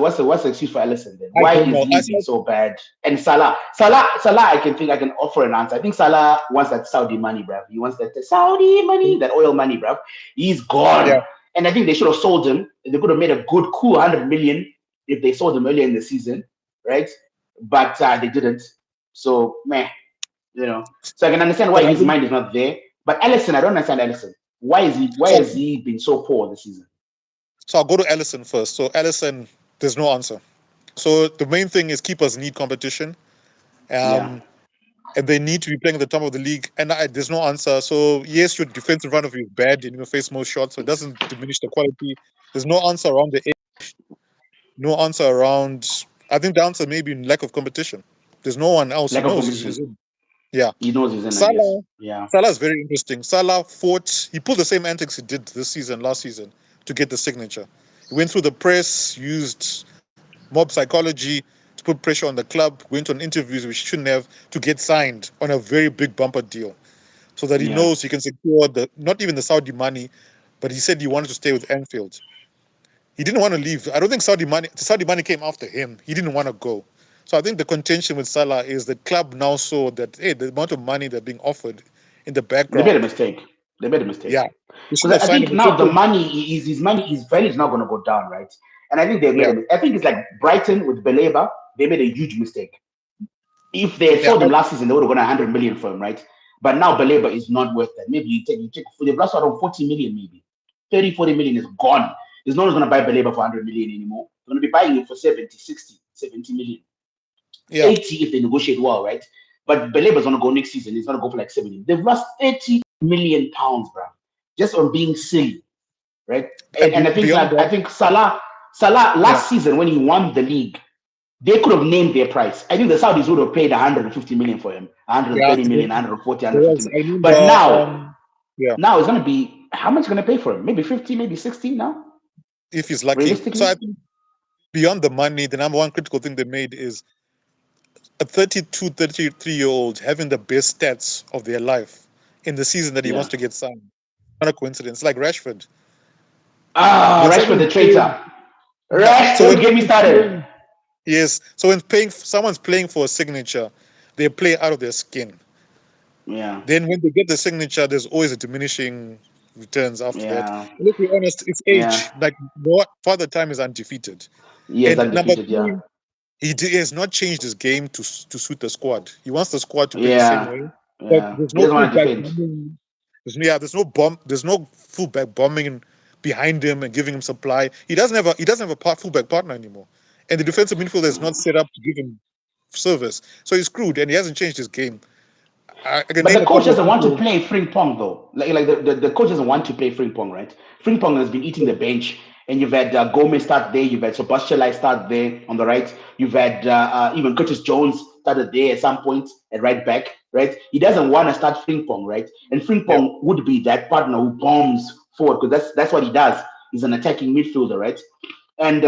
excuse for Allison then? I Why don't is know. he being so bad? And Salah, I can offer an answer. I think Salah wants that Saudi money, bruv. He wants that Saudi money, that oil money, bruv. He's Yeah. gone, and I think they should have sold him. They could have made a good, cool 100 million if they sold him earlier in the season, right? But they didn't. So, meh, you know. So I can understand But why I his think mind is not there. But Allison, I don't understand Allison. Why is he? Why So, has he been so poor this season? so I'll go to Allison first. So Allison, there's no answer. So the main thing is keepers need competition, Yeah, um, and they need to be playing at the top of the league. And there's no answer. So yes, your defense in front of you is bad, and you face more shots, so it doesn't diminish the quality. There's no answer around the edge, no answer around. I think the answer may be in lack of competition. There's no one else. He lack of knows he's competition. in. Yeah. He knows he's in, I guess. Salah, Yeah, Salah is very interesting. Salah fought. He pulled the same antics he did this season, last season, to get the signature. He went through the press, used mob psychology to put pressure on the club, went on interviews which he shouldn't have to get signed on a very big bumper deal, so that he yeah. knows he can secure the not even the Saudi money, but he said he wanted to stay with Anfield. He didn't want to leave. I don't think Saudi money came after him. He didn't want to go. So I think the contention with Salah is the club now saw that hey, the amount of money they're being offered in the They made a background, mistake. They made a mistake. yeah, they shouldn't Because have I signed think him. now the money is his money, his value is not going to go down, right? And I think they made Yeah, a mistake. I think it's like Brighton with Beleba, they made a huge mistake. If they yeah, sold him last season, they would have gone 100 million for him, right? But now Beleba is not worth that. Maybe you take they've lost out on 40 million, maybe 30, 40 million is gone. There's no one's going to buy Beleba for 100 million anymore. They're going to be buying it for 70, 60, 70 million. yeah. 80 if they negotiate well, right? But Beleba's gonna go next season. He's gonna go for like 70. They've lost 30 million pounds, bro, just on being silly, right? And And I think beyond that I that, think Salah yeah, last season when he won the league, they could have named their price. I think the Saudis would have paid 150 million for him, yeah. 130 million, 140, There 150 was, million. I But remember, now, yeah, now it's gonna be how much gonna pay for him? Maybe 50, maybe 60 now, if he's lucky. So I realistically. think beyond the money, the number one critical thing they made is a 32, 33-year-old having the best stats of their life in the season that he Yeah. wants to get signed. Not a coincidence. Like Rashford. Ah, When Rashford someone the is playing, traitor. yeah. Rash, So don't when get me someone's started. playing, yes. So when someone's playing for a signature, they play out of their skin. Yeah, Then when they get the signature, there's always a diminishing returns after that. yeah, And let's be honest, it's yeah. age. Like what Father Time is undefeated. He is And number undefeated. Yeah, three, he has not changed his game to suit the squad. He wants the squad to play the same yeah, way. But yeah. there's He no doesn't want to fullback defend. bombing. There's no bomb. There's no fullback bombing behind him and giving him supply. He doesn't have a fullback partner anymore. And the defensive midfielder is not set up to give him service. So he's screwed, and he hasn't changed his game. I can But name the a coach couple of doesn't want to people. play Frimpong though. Like the coach doesn't want to play Frimpong, right? Frimpong has been eating the bench, and you've had Gomez start there. You've had Sebastian start there on the right. You've had even Curtis Jones started there at some point at right back, right? He doesn't want to start Frimpong, right? And Yeah. Frimpong would be that partner who bombs forward because that's what he does. He's an attacking midfielder, right? And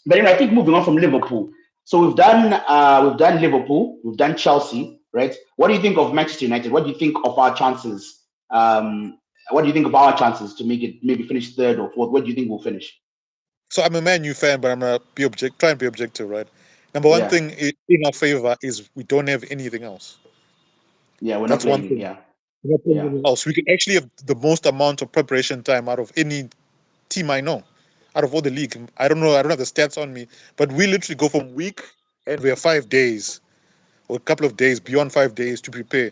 but I think moving on from Liverpool. So we've done Liverpool, we've done Chelsea, right? What do you think of Manchester United? What do you think of our chances? What do you think of our chances to make it maybe finish third or fourth? Where do you think we'll finish? So I'm a Man U fan, but I'm gonna try and be objective, right? Number one Yeah, thing in our favor is we don't have anything else. yeah, we're not That's one playing. thing. Yeah, We're not playing yeah, anything else. We can actually have the most amount of preparation time out of any team I know, out of all the league. I don't know. I don't have the stats on me, but we literally go from week and we have 5 days or a couple of days beyond 5 days to prepare.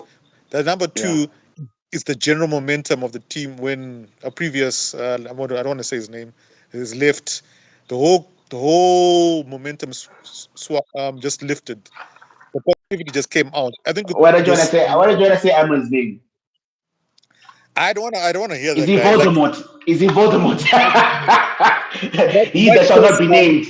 The number yeah. two is the general momentum of the team when a previous I don't want to say his name is left. The whole momentum just lifted. The positivity just came out. I think Why don't you want to this. say? Why don't you want to say Amron's name? I don't want to hear Is that he guy. Like Voldemort? Is he Voldemort? He my that shall not be personal. named.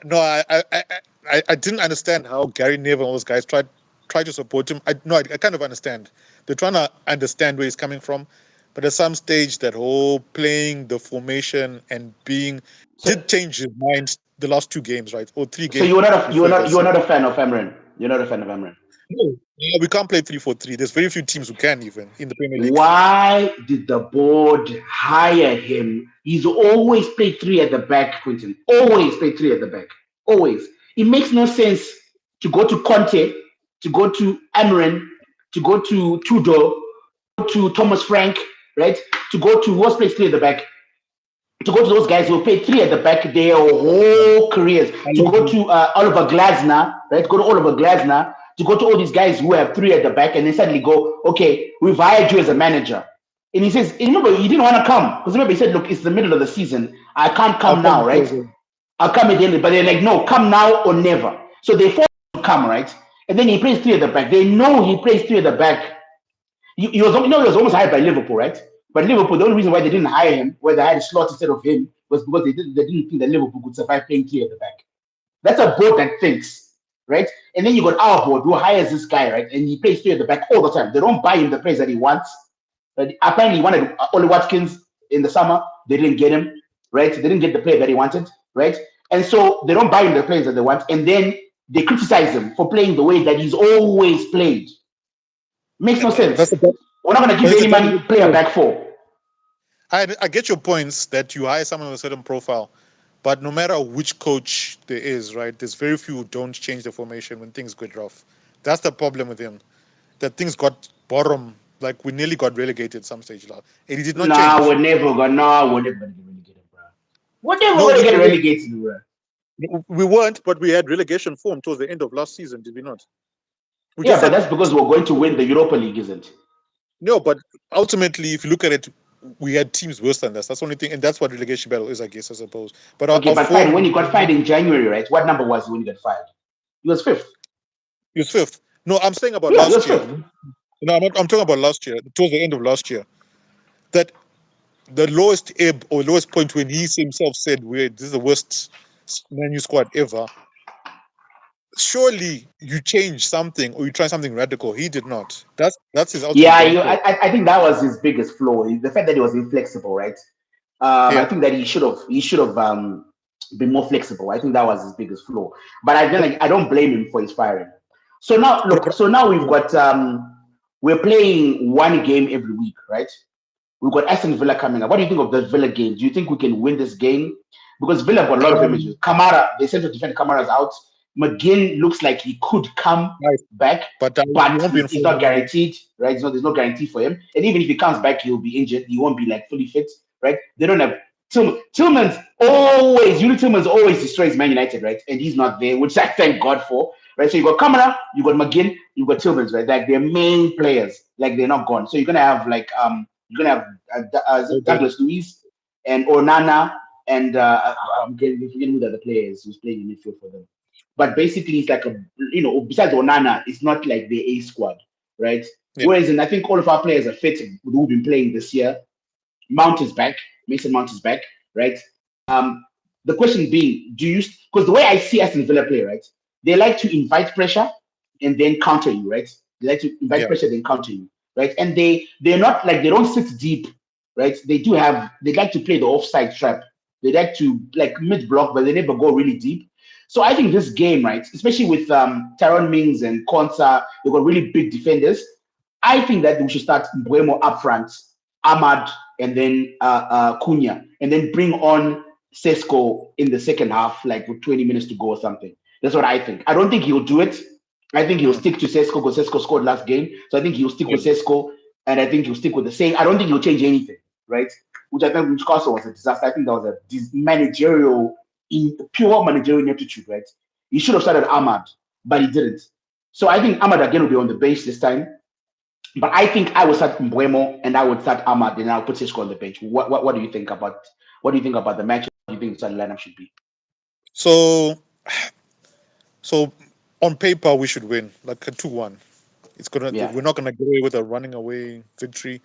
No, I didn't understand how Gary Neville and those guys tried to support him. I kind of understand. They're trying to understand where he's coming from, but at some stage, that whole playing the formation and being So, did change his mind the last 2 games, right, or three so games before, if I you were say. not a fan of Amron. You're not a fan of Amron. No, we can't play 3-4-3. There's very few teams who can even in the Premier League. Why did the board hire him? He's always played three at the back, Quinton. Always played three at the back. Always. It makes no sense to go to Conte, to go to Amrin, to go to Tudor, to Thomas Frank, right? To go to who's played three at the back, to go to those guys who played three at the back their Yeah. whole careers, to go Allegri. to Oliver Glasner, right? Go to Oliver Glasner, to go to all these guys who have three at the back and then suddenly go, okay, we've hired you as a manager. And he says, and remember, he didn't want to come because remember, he said, look, it's the middle of the season. I can't I'll come come now, right? closer. I'll come at the end. But they're like, no, come now or never. So they force him to come, right? And then he plays three at the back. They know he plays three at the back. He was almost hired by Liverpool, right? But Liverpool, the only reason why they didn't hire him, where they had a slot instead of him, was because they didn't think that Liverpool could survive playing three at the back. That's a board that thinks, right? And then you got our board who hires this guy, right? And he plays three at the back all the time. They don't buy him the plays that he wants. But apparently, he wanted Oli Watkins in the summer. They didn't get him, right? They didn't get the player that he wanted, right? And so they don't buy him the players that they want. And then they criticize him for playing the way that he's always played. Makes no That's sense. the pro- We're not going to but give it's a any man double-edged player sword. back four. I get your points that you hire someone with a certain profile, but no matter which coach there is, right, there's very few who don't change the formation when things get rough. That's the problem with him. That things got bottom, like we nearly got relegated some stage now, and he did not Nah, change. we're never going. Nah, we're never going to get relegated, bro. We're never No, going to get relegated, bro. we weren't, but we had relegation form towards the end of last season, did we not? We Yeah, just but had that's because we're going to win the Europa League, isn't it? no, but ultimately, if you look at it, we had teams worse than us. That's the only thing, and that's what relegation battle is, I guess, I suppose. But Okay, our but fine. When form you got fired in January, right? What number was he when you got fired? He was fifth. he was fifth. No, I'm saying about Yeah, he was last year. fifth. No, I'm talking about last year, towards the end of last year. That the lowest ebb or lowest point when he himself said, this is the worst Man U squad ever." Surely you change something or you try something radical. He did not. That's his ultimate Yeah, downfall. I think that was his biggest flaw. The fact that he was inflexible, right? I Yeah, think that he should have been more flexible. I think that was his biggest flaw. But but I don't blame him for his firing. So now look, but so now we've yeah, got we're playing one game every week, right? We've got Aston Villa coming up. What do you think of the Villa game? Do you think we can win this game? Because Villa have got a lot of images. um, Kamara, the central defender Kamara's out. McGinn looks like he could come nice. back, But he but won't be in it's form not anymore. guaranteed, right? There's no guarantee for him. And even if he comes back, he'll be injured. He won't be like fully fit, right? They don't have Tillman's always, Yuri Tillman's always destroys Man United, right? And he's not there, which I thank God for, right? So you got Kamara, you got McGinn, you got Tillman's, right? Like they're main players, like they're not gone. So you're gonna have like you're gonna have Okay. Douglas Luiz and Onana and I'm forgetting who the other players who's playing in midfield for them. But basically, it's like besides Onana, it's not like the A squad, right? Yeah, Whereas, and I think all of our players are fit who've been playing this year. Mount is back. Mason Mount is back, right? Um, the question being, do you? Because the way I see Aston Villa play, right? They like to invite pressure and then counter you, right? They like to invite yeah. pressure then counter you, right? And they're not like they don't sit deep, right? They like to play the offside trap. They like to like mid block, but they never go really deep. So I think this game, right, especially with Tyrone Mings and Konsa, they've got really big defenders. I think that we should start way more up front, Ahmad and then Cunha, and then bring on Sesko in the second half, like with 20 minutes to go or something. That's what I think. I don't think he'll do it. I think he'll Mm, stick to Sesko because Sesko scored last game. So I think he'll stick yeah. with Sesko, and I think he'll stick with the same. I don't think he'll change anything, right? Which I think Newcastle was a disaster. I think that was a managerial, pure managerial ineptitude, right? He should have started Ahmad, but he didn't. So I think Ahmad again will be on the bench this time. But I think I would start Mbuemo and I would start Ahmad and I'll put Cisco on the bench. What do you think about the match? What do you think the starting lineup should be? So so on paper we should win like a 2-1. Yeah. We're not gonna get away with a running away victory.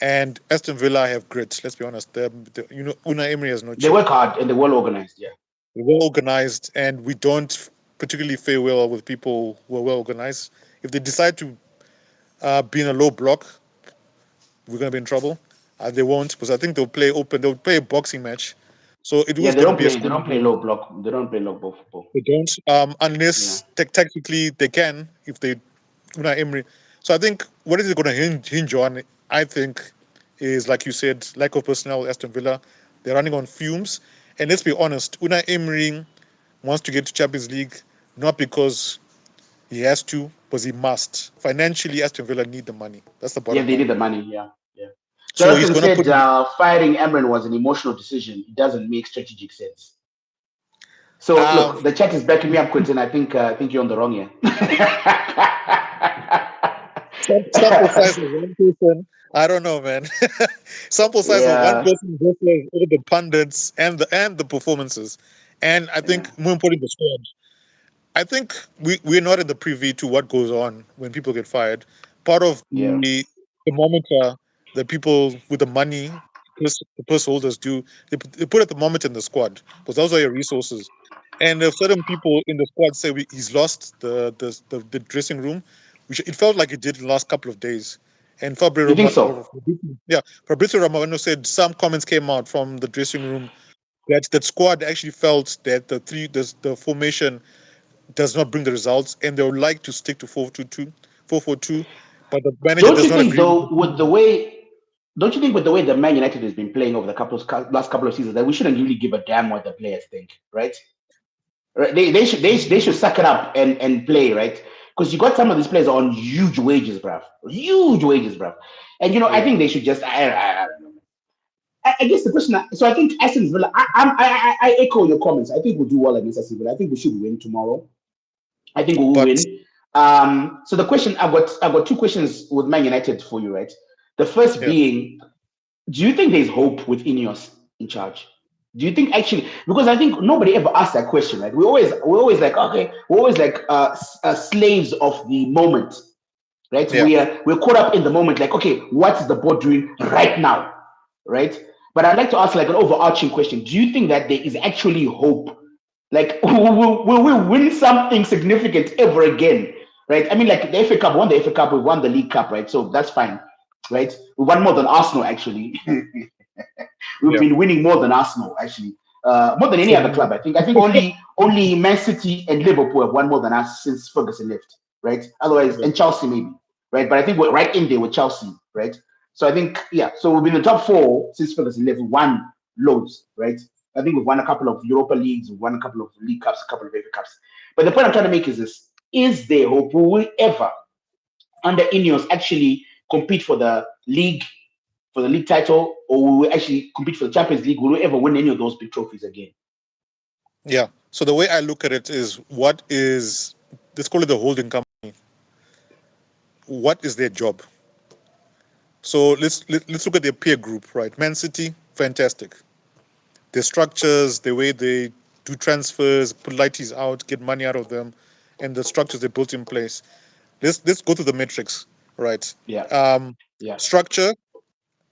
And Aston Villa have grit. Let's be honest. Unai Emery has no They chip. work hard and they're well organized, yeah. We're well organized, and we don't particularly fare well with people who are well organized. If they decide to be in a low block, we're gonna be in trouble. They won't, because I think they'll play open. They'll play a boxing match, so it Yeah, was gonna be a they scrum don't play game. low block. They don't play low block football. They don't, Yeah. unless tactically they can, if they Unai Emery. So I think what is it going to hinge on? I think is like you said, lack of personnel with Aston Villa. They're running on fumes, and let's be honest, Unai Emery wants to get to Champions League not because he has to, because he must. Financially, Aston Villa need the money. That's the Yeah, bottom they line. need the money, yeah. Yeah. So he's Jonathan going to said put. firing Emran was an emotional decision. It doesn't make strategic sense. So Um, look, the chat is backing me up, Quentin. I think you're on the wrong here. Sample size of one person. I don't know, man. Sample size of one Yeah, person versus all the pundits and the performances, and I yeah, think more importantly the squad. I think we're not in the privy to what goes on when people get fired. Part of yeah. the thermometer that people with the money, the purse holders do, they put a thermometer in the squad because those are your resources. And if certain people in the squad say he's lost the dressing room, which it felt like it did in the last couple of days. And You think so? Fabrizio Romano said some comments came out from the dressing room that squad actually felt that the formation does not bring the results, and they would like to stick to 4-2-2, 4-4-2, but the manager Don't does you not think agree with though, the with the team. way, don't you think with the way the Man United has been playing over the last couple of seasons, that we shouldn't really give a damn what the players think, right? Right? They should suck it up and play, right? Because you got some of these players on huge wages, bruv. And I Yeah, think they should just. I don't know. I guess the question. So I think Aston Villa. I echo your comments. I think we'll do well against Aston Villa. I think we should win tomorrow. I think we will but win. So the question I've got two questions with Man United for you, right? The first yeah, being, do you think there's hope with Ineos in charge? Do you think actually, because I think nobody ever asked that question, right? We always like, okay, we're always like slaves of the moment, right? yeah, We're caught up in the moment, like, okay, what's the board doing right now, right? But I'd like to ask like an overarching question: do you think that there is actually hope? Like, will we win something significant ever again, right? I mean, like the FA Cup, won the FA Cup, we won the League Cup, right? So that's fine, right? We won more than Arsenal, actually. We've yeah. been winning more than Arsenal, actually, more than any So other club. I think only Man City and Liverpool have won more than us since Ferguson left, right? Otherwise, yeah, and Chelsea maybe, right? But I think we're right in there with Chelsea, right? So I think, yeah. So we've been in the top four since Ferguson left. We won loads, right? I think we've won a couple of Europa Leagues, we've won a couple of League Cups, a couple of FA Cups. But the point I'm trying to make is this: is there hope? Will we ever, under Ineos, actually compete for the league title, or will we actually compete for the Champions League? Will we ever win any of those big trophies again? yeah. So the way I look at it is, what is, let's call it the holding company. What is their job? So let's look at their peer group, right? Man City, fantastic. Their structures, the way they do transfers, put lighties out, get money out of them, and the structures they built in place. Let's go to the metrics, right? Yeah, Um, yeah, Structure.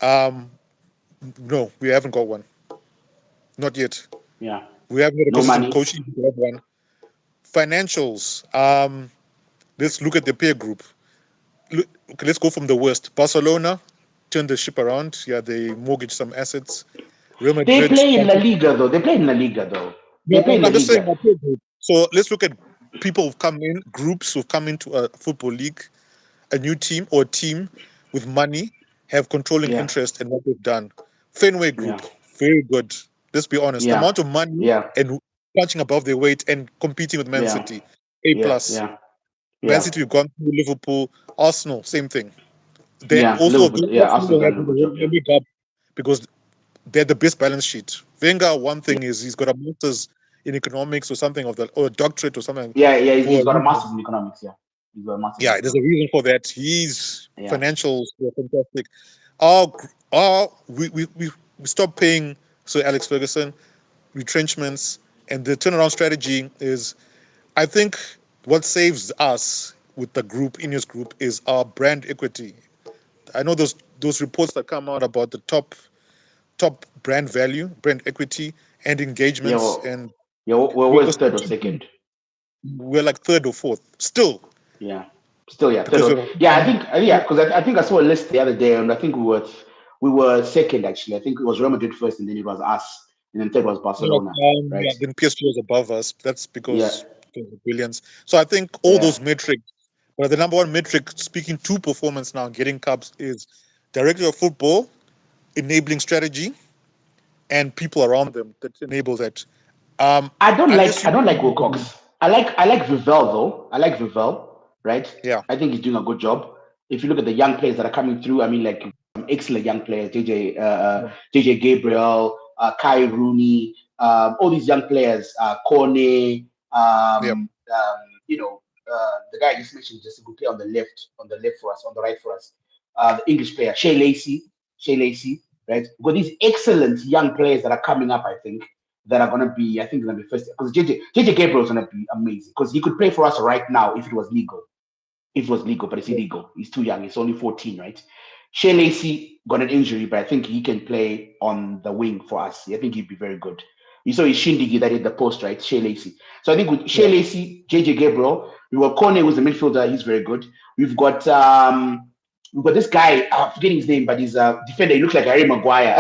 Um, no, we haven't got one. Not yet. yeah. We haven't got a No consistent money. coach. We have one. Financials. Let's look at the peer group. Okay, let's go from the worst. Barcelona turned the ship around. Yeah, they mortgaged some assets. Real They Madrid. play in La Liga though. They play in La Liga though. No, They play in La I'm just saying Liga. our peer group. So let's look at people who've come in, groups who've come into a football league, a new team or a team with money, have controlling Yeah, interest in what they've done. Fenway yeah, Group, very good. Let's be honest. yeah, Amount of money yeah, and punching above their weight and competing with Man yeah, City, A yeah, plus. yeah, Man yeah, City, we've gone through Liverpool, Arsenal, same thing. They yeah. also Liverpool. Yeah, Arsenal Arsenal done have a the good job. Yeah, leg up because they're the best balance sheet. Wenger, one thing is he's got a master's in economics or something of that, or a doctorate or something yeah, yeah. He's, for he's a got a reason. master's in economics. Yeah, he's got a master's in Yeah, there's a economics. reason for that. His Yeah. financials were fantastic. Our we stopped paying Sir Alex Ferguson, retrenchments, and the turnaround strategy is, I think, what saves us with the group, Ineos group, is our brand equity. I know those reports that come out about the top brand value, brand equity, and Yeah, engagements, well, and yeah, we're we're, always we're third or second. we're like third or fourth still Yeah, still, yeah, third. because Or, we're yeah, I think, yeah, because I think I saw a list the other day, and I think we were second actually. I think it was Real Madrid first, and then it was us, and then third was Barcelona, Yeah, right? then PSG was above us. That's Yeah, because of the billions. So I think all yeah. those metrics, but the number one metric speaking to performance now, getting cups, is director of football, enabling strategy, and people around them that enable that. Unless I you, don't like Wilcox. I like Vivel though. I like Vivel, right? yeah, I think he's doing a good job. If you look at the young players that are coming through, I mean, like excellent young players, JJ Gabriel, Kai Rooney, all these young players, Kone, yeah, um, you know. the guy I just mentioned, just a good player on the left for us, on the right for us. The English player, Shea Lacey, right? We've got these excellent young players that are coming up, I think, that are gonna be, I think, gonna be first. Because JJ Gabriel is gonna be amazing because he could play for us right now if it was legal. If it was legal, but it's Yeah. illegal. He's too young. He's only 14, right? Shea Lacey got an injury, but I think he can play on the wing for us. I think he'd be very good. You saw his Shindigi that hit the post, right? Shea Lacey. So I think with Shea Yeah. Lacey, JJ Gabriel, we got Kone, who's the midfielder. He's very good. We've got this guy. I'm forgetting his name, but he's a defender. He looks like Harry Maguire,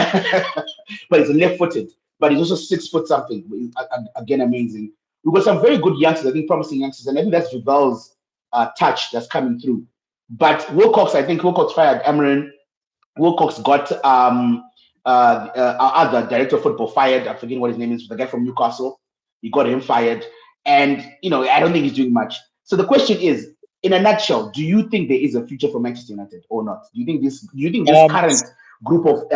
but he's left-footed. But he's also 6 foot something. Again, amazing. We've got some very good youngsters. I think promising youngsters, and I think that's Rival's touch that's coming through. But Wilcox, I think Wilcox fired Amarin. Wilcox got our other director of football fired. I'm forgetting what his name is, the guy from Newcastle. He got him fired. And, I don't think he's doing much. So the question is, in a nutshell, do you think there is a future for Manchester United or not? Do you think this Um, current group of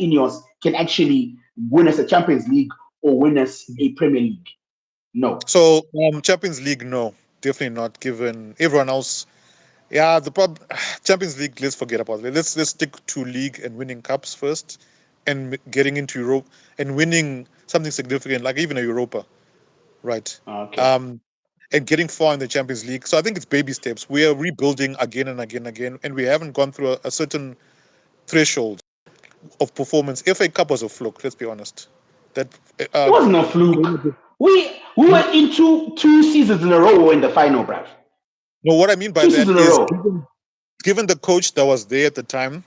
Ineos can actually win us a Champions League or win us a Premier League? No. so Champions League, no, definitely not. Given everyone else, yeah, the problem Champions League. Let's forget about it. Let's stick to league and winning cups first, and getting into Europe and winning something significant like even a Europa, right? Okay. Um, and getting far in the Champions League. So I think it's baby steps. We are rebuilding again and again and again, and we haven't gone through a certain threshold of performance. FA Cup was a fluke. Let's be honest. That It uh, was no fluke. We were in two seasons in a row in the final, bruv. no, what I mean by 2 seasons that in a is row. given the coach that was there at the time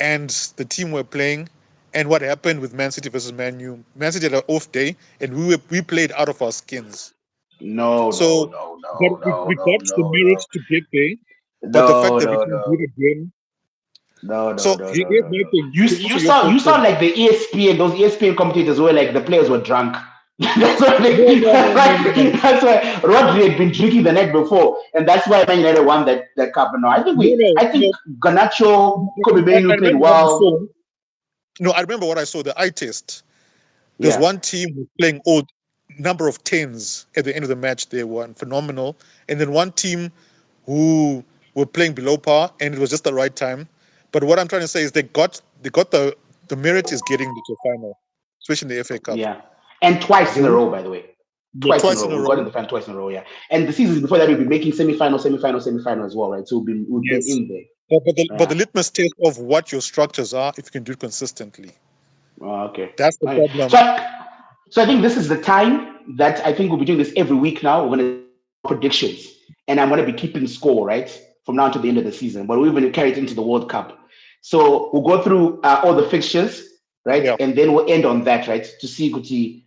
and the team were playing, and what happened with Man City versus Man U. Man City had an off day, and we played out of our skins. No, no, So, no, but no, we no, no, got the no, merit no, to get there. But the fact no, that we no, can do no. it again. No, no, So no, no, here's no, my no. thing You to you answer your sound you sound question. like the ESPN. Those ESPN commentators were like the players were drunk. That's why No, no, no, no, no, that's why Rodri had been drinking the night before, and that's why Man United won that cup. No, no, I no, think Garnacho, Kobe I Mainoo played remember what I saw. well. No, I remember what I saw. The eye test. There's Yeah, one team who's playing odd number of tens at the end of the match. They were phenomenal, and then one team who were playing below par, and it was just the right time. But what I'm trying to say is they got the merit is getting to the final, especially in the FA Cup. yeah, and twice in a They row, by the way. yeah, Twice in a twice in row. a We got in row. the final twice in a row, yeah. And the seasons before that, we've been making semi-final as well, right? So we've been Yes, in there. but the Yeah. litmus test of what your structures are, if you can do it consistently, Okay. that's the All right. So, problem. so I think this is the time that I think we'll be doing this every week now. We're going to predictions, and I'm going to be keeping score, right, from now to the end of the season. But we're going to carry it into the World Cup. So we'll go through all the fixtures, right, Yeah. and then we'll end on that, right, to see Kuti,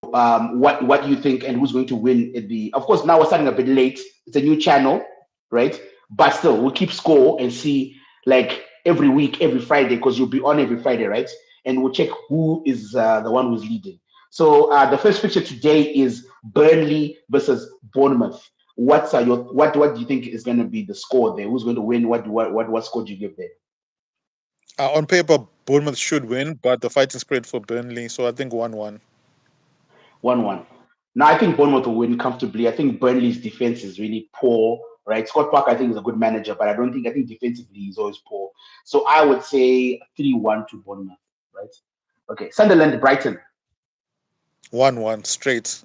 what you think and who's going to win at the. Of course, now we're starting a bit late. It's a new channel, right? But still, we'll keep score and see like every week, every Friday, because you'll be on every Friday, right? And we'll check who is the one who's leading. So the first fixture today is Burnley versus Bournemouth. What's your what do you think is going to be the score there? Who's going to win? What score do you give there? On paper, Bournemouth should win, but the fighting spirit for Burnley, so I think 1-1. 1-1. Now, I think Bournemouth will win comfortably. I think Burnley's defense is really poor, right? Scott Parker, I think, is a good manager, but I think defensively he's always poor. So I would say 3-1 to Bournemouth, right? Okay. Sunderland, Brighton. 1-1 straight.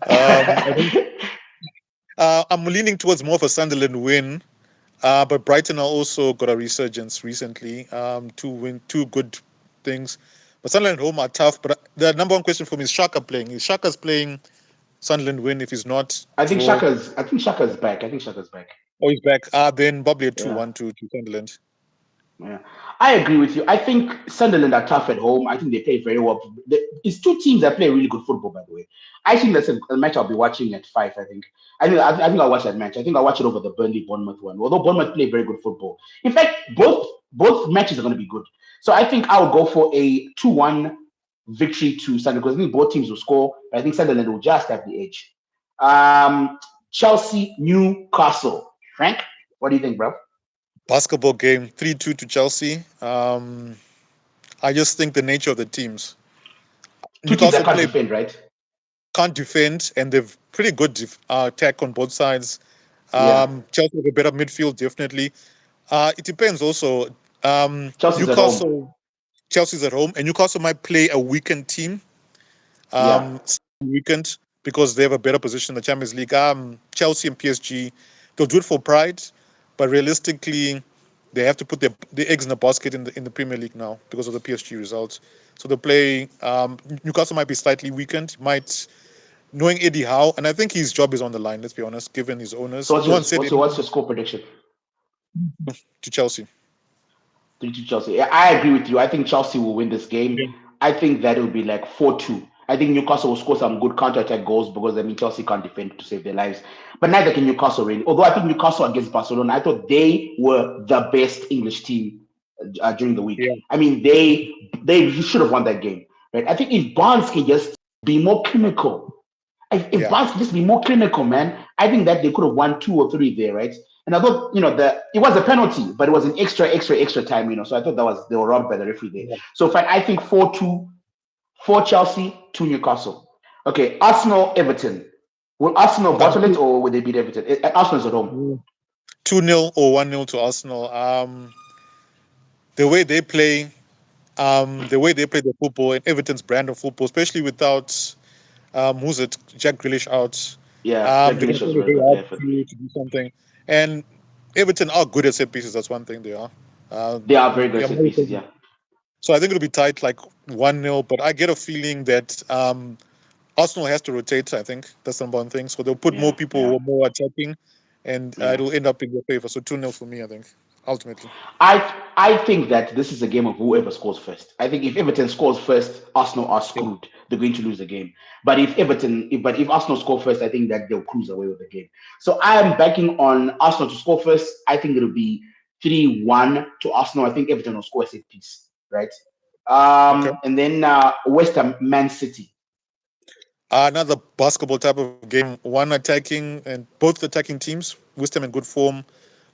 I think I'm leaning towards more of a Sunderland win, but Brighton are also got a resurgence recently. Two good things. But Sunderland at home are tough. But the number one question for me is Shaka playing. Is Shaka's playing Sunderland win? If he's not, draw. I think Shaka's back. I think Shaka's back. Oh, he's back. Then probably a Yeah. 2-1 to Sunderland. Yeah, I agree with you. I think Sunderland are tough at home. I think they play very well. It's two teams that play really good football, by the way. I think that's a match I'll be watching at 5. I think I'll watch that match. I think I'll watch it over the Burnley Bournemouth one. Although Bournemouth play very good football. In fact, both matches are going to be good. So I think I'll go for a 2-1 victory to Sunderland because I think both teams will score. But I think Sunderland will just have the edge. Chelsea, Newcastle. Frank, what do you think, bro? Basketball game 3-2 to Chelsea. I just think the nature of the teams. Two teams that Newcastle can't play defend, right? can't defend, and they've pretty good attack on both sides. Yeah. Chelsea have a better midfield, definitely. It depends also. Chelsea's at home. Newcastle, Chelsea's at home, and Newcastle might play a weakened team. Yeah. Weakened because they have a better position in the Champions League. Chelsea and PSG, they'll do it for pride, but realistically, they have to put their eggs in the basket in the Premier League now because of the PSG results. So they play. Newcastle might be slightly weakened. Might knowing Eddie Howe, and I think his job is on the line. Let's be honest, given his owners. So No one said what's anything your score prediction? to Chelsea. 3-2 Chelsea. Yeah, I agree with you. I think Chelsea will win this game. Yeah, I think that it will be like 4-2. I think Newcastle will score some good counter-attack goals because I mean Chelsea can't defend to save their lives. But neither can Newcastle really. Although I think Newcastle against Barcelona, I thought they were the best English team during the week. yeah, I mean they should have won that game, right? I think if Barnes can just be more clinical, if yeah. Barnes can just be more clinical, man, I think that they could have won 2 or 3 there, right? And I thought, it was a penalty, but it was an extra time, So I thought they were robbed by the referee there. Yeah. So fine, I think 4-2 for Chelsea to Newcastle. Okay, Arsenal Everton. Will Arsenal bottle it or will they beat Everton? Arsenal's at home. 2-0 or 1-0 to Arsenal. The way they play, the football and Everton's brand of football, especially without who's it, Jack Grealish out. Yeah, Jack They're going Grealish to was find a it very very good hard player for them. to do something. And Everton are good at set pieces. That's one thing they are. They are very good Yeah, at set pieces, yeah. so I think it'll be tight, like 1-0. But I get a feeling that Arsenal has to rotate. I think that's the number one thing. So they'll put more Yeah, people yeah, who are more attacking, and yeah. it'll end up in their favor. So 2-0 for me, I think, ultimately. I think that this is a game of whoever scores first. I think if Everton scores first, Arsenal are Yeah. screwed. They're going to lose the game. But if Arsenal score first, I think that they'll cruise away with the game. So I am backing on Arsenal to score first. I think it'll be 3-1 to Arsenal. I think Everton will score a set piece, right? Okay. And then West Ham, Man City. Another basketball type of game. One attacking and both attacking teams. West Ham in good form.